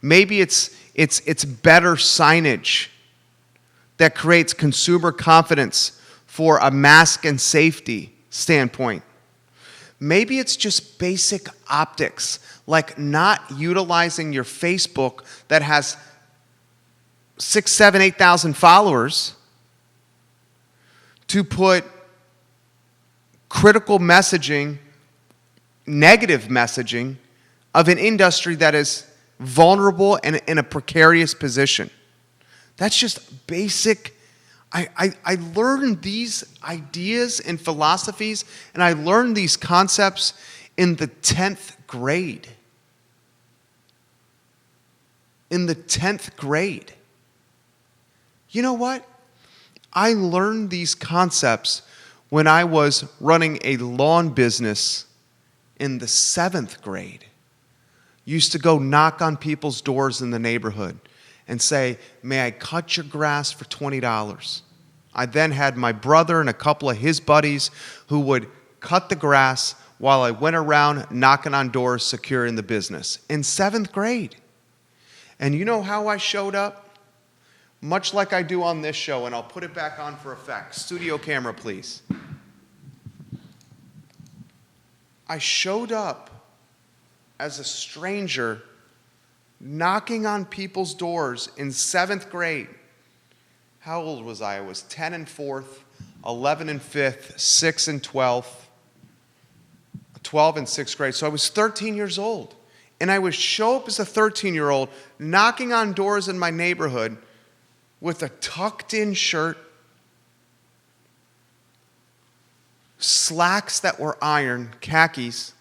Maybe it's better signage that creates consumer confidence for a mask and safety standpoint. Maybe it's just basic optics, like not utilizing your Facebook that has 6,000, 7,000, 8,000 followers to put critical messaging, negative messaging of an industry that is vulnerable and in a precarious position. That's just basic. I learned these ideas and philosophies, and I learned these concepts in the 10th grade. In the 10th grade. You know what? I learned these concepts when I was running a lawn business in the 7th grade. Used to go knock on people's doors in the neighborhood and say, "May I cut your grass for $20?" I then had my brother and a couple of his buddies who would cut the grass while I went around knocking on doors securing the business in 7th grade. And you know how I showed up? Much like I do on this show, and I'll put it back on for effect. Studio camera, please. I showed up as a stranger knocking on people's doors in 7th grade. How old was I? I was 10 and 4th, 11 and 5th, 6 and 12th, 12 and 6th grade. So I was 13 years old. And I would show up as a 13-year-old knocking on doors in my neighborhood with a tucked-in shirt, slacks that were ironed, khakis,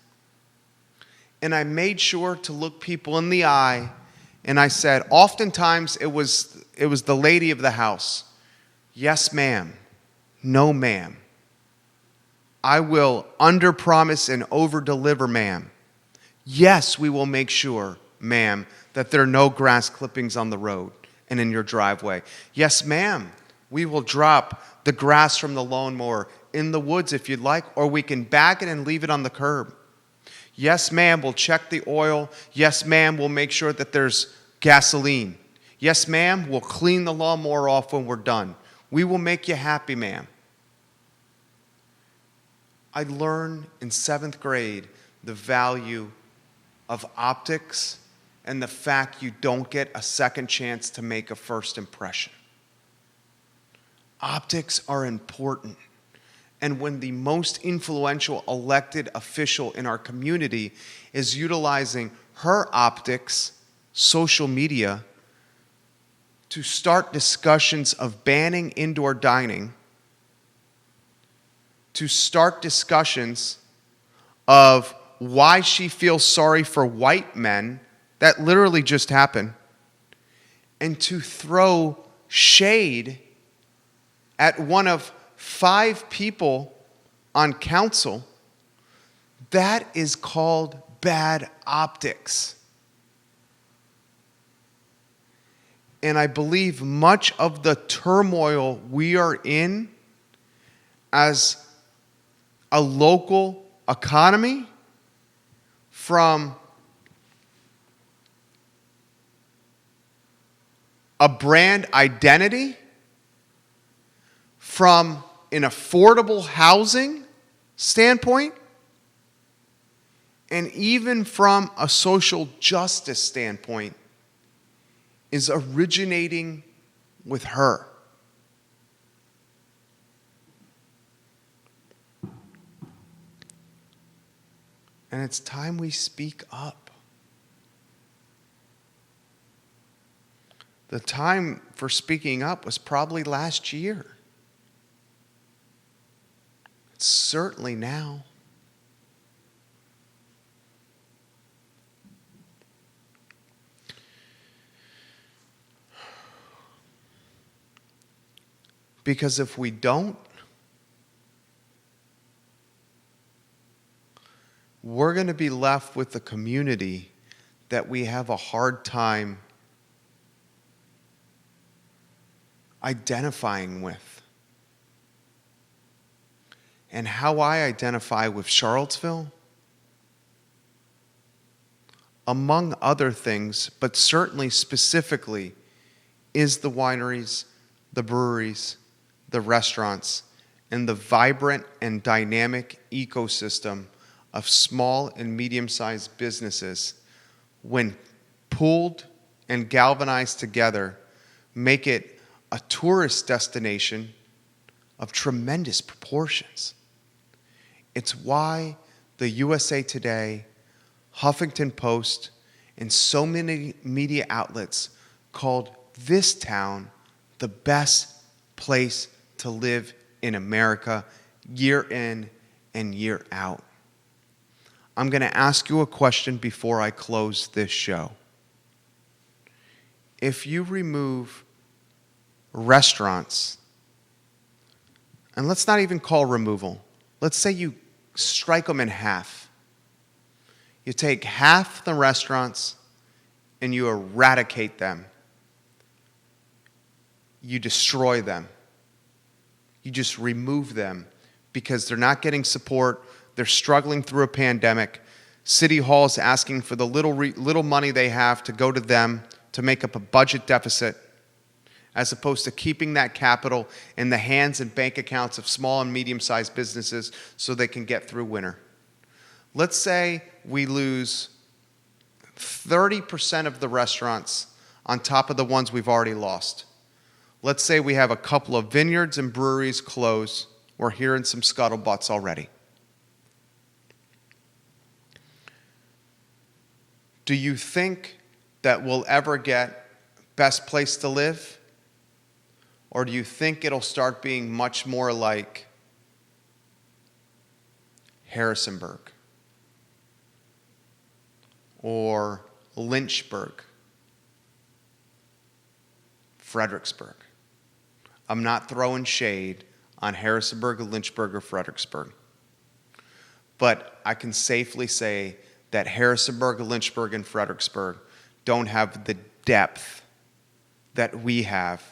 And I made sure to look people in the eye, and I said, oftentimes it was the lady of the house. Yes, ma'am. No, ma'am. I will underpromise and overdeliver, ma'am. Yes, we will make sure, ma'am, that there are no grass clippings on the road and in your driveway. Yes, ma'am, we will drop the grass from the lawnmower in the woods if you'd like, or we can bag it and leave it on the curb. Yes, ma'am, we'll check the oil. Yes, ma'am, we'll make sure that there's gasoline. Yes, ma'am, we'll clean the lawnmower off when we're done. We will make you happy, ma'am. I learned in 7th grade the value of optics and the fact you don't get a second chance to make a first impression. Optics are important. And when the most influential elected official in our community is utilizing her optics, social media, to start discussions of banning indoor dining, to start discussions of why she feels sorry for white men, that literally just happened, and to throw shade at one of 5 people on council, that is called bad optics. And I believe much of the turmoil we are in as a local economy, from a brand identity, from an affordable housing standpoint, and even from a social justice standpoint, is originating with her. And it's time we speak up. The time for speaking up was probably last year. It's certainly now. Because if we don't, we're going to be left with a community that we have a hard time identifying with. And how I identify with Charlottesville, among other things, but certainly specifically, is the wineries, the breweries, the restaurants, and the vibrant and dynamic ecosystem of small and medium-sized businesses, when pooled and galvanized together, make it a tourist destination of tremendous proportions. It's why the USA Today, Huffington Post, and so many media outlets called this town the best place to live in America year in and year out. I'm going to ask you a question before I close this show. If you remove restaurants, and let's not even call removal, let's say you strike them in half. You take half the restaurants and you eradicate them. You destroy them. You just remove them because they're not getting support. They're struggling through a pandemic. City Hall is asking for the little money they have to go to them to make up a budget deficit, as opposed to keeping that capital in the hands and bank accounts of small and medium-sized businesses so they can get through winter. Let's say we lose 30% of the restaurants on top of the ones we've already lost. Let's say we have a couple of vineyards and breweries close. We're hearing some scuttlebutts already. Do you think that we'll ever get best place to live? Or do you think it'll start being much more like Harrisonburg? or Lynchburg, Fredericksburg. I'm not throwing shade on Harrisonburg, Lynchburg, or Fredericksburg. But I can safely say that Harrisonburg, Lynchburg, and Fredericksburg don't have the depth that we have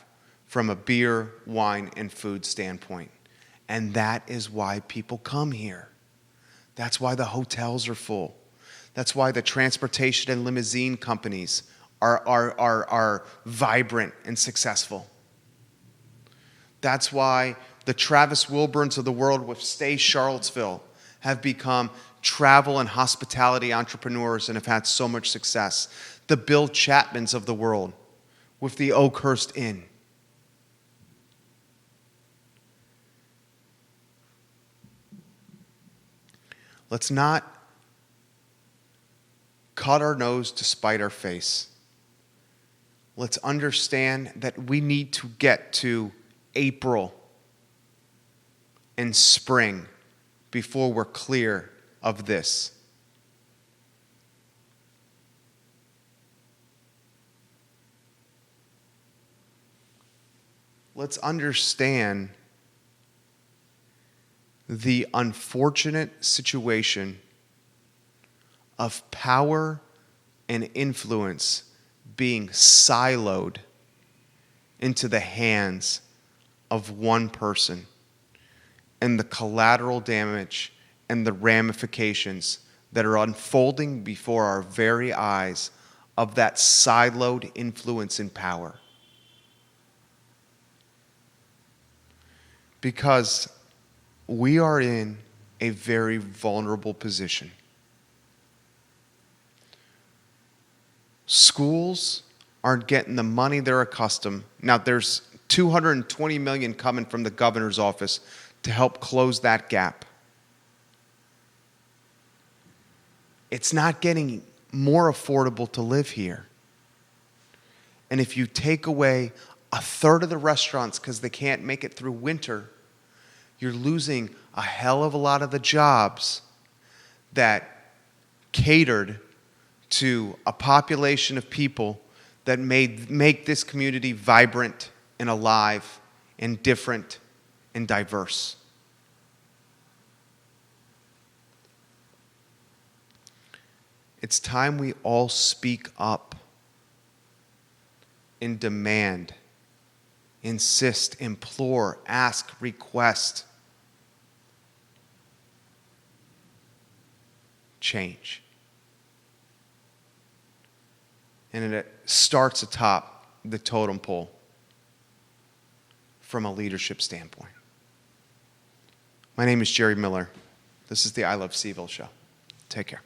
from a beer, wine, and food standpoint. And that is why people come here. That's why the hotels are full. That's why the transportation and limousine companies are vibrant and successful. That's why the Travis Wilburns of the world with Stay Charlottesville have become travel and hospitality entrepreneurs and have had so much success. The Bill Chapmans of the world with the Oakhurst Inn. Let's not cut our nose to spite our face. Let's understand that we need to get to April and spring before we're clear of this. Let's understand the unfortunate situation of power and influence being siloed into the hands of one person, and the collateral damage and the ramifications that are unfolding before our very eyes of that siloed influence and power. Because we are in a very vulnerable position. Schools aren't getting the money they're accustomed. Now, there's $220 million coming from the governor's office to help close that gap. It's not getting more affordable to live here. And if you take away a third of the restaurants because they can't make it through winter, you're losing a hell of a lot of the jobs that catered to a population of people that make this community vibrant and alive and different and diverse. It's time we all speak up and demand, insist, implore, ask, request change. And it starts atop the totem pole from a leadership standpoint. My name is Jerry Miller. This is the I Love CVille show. Take care.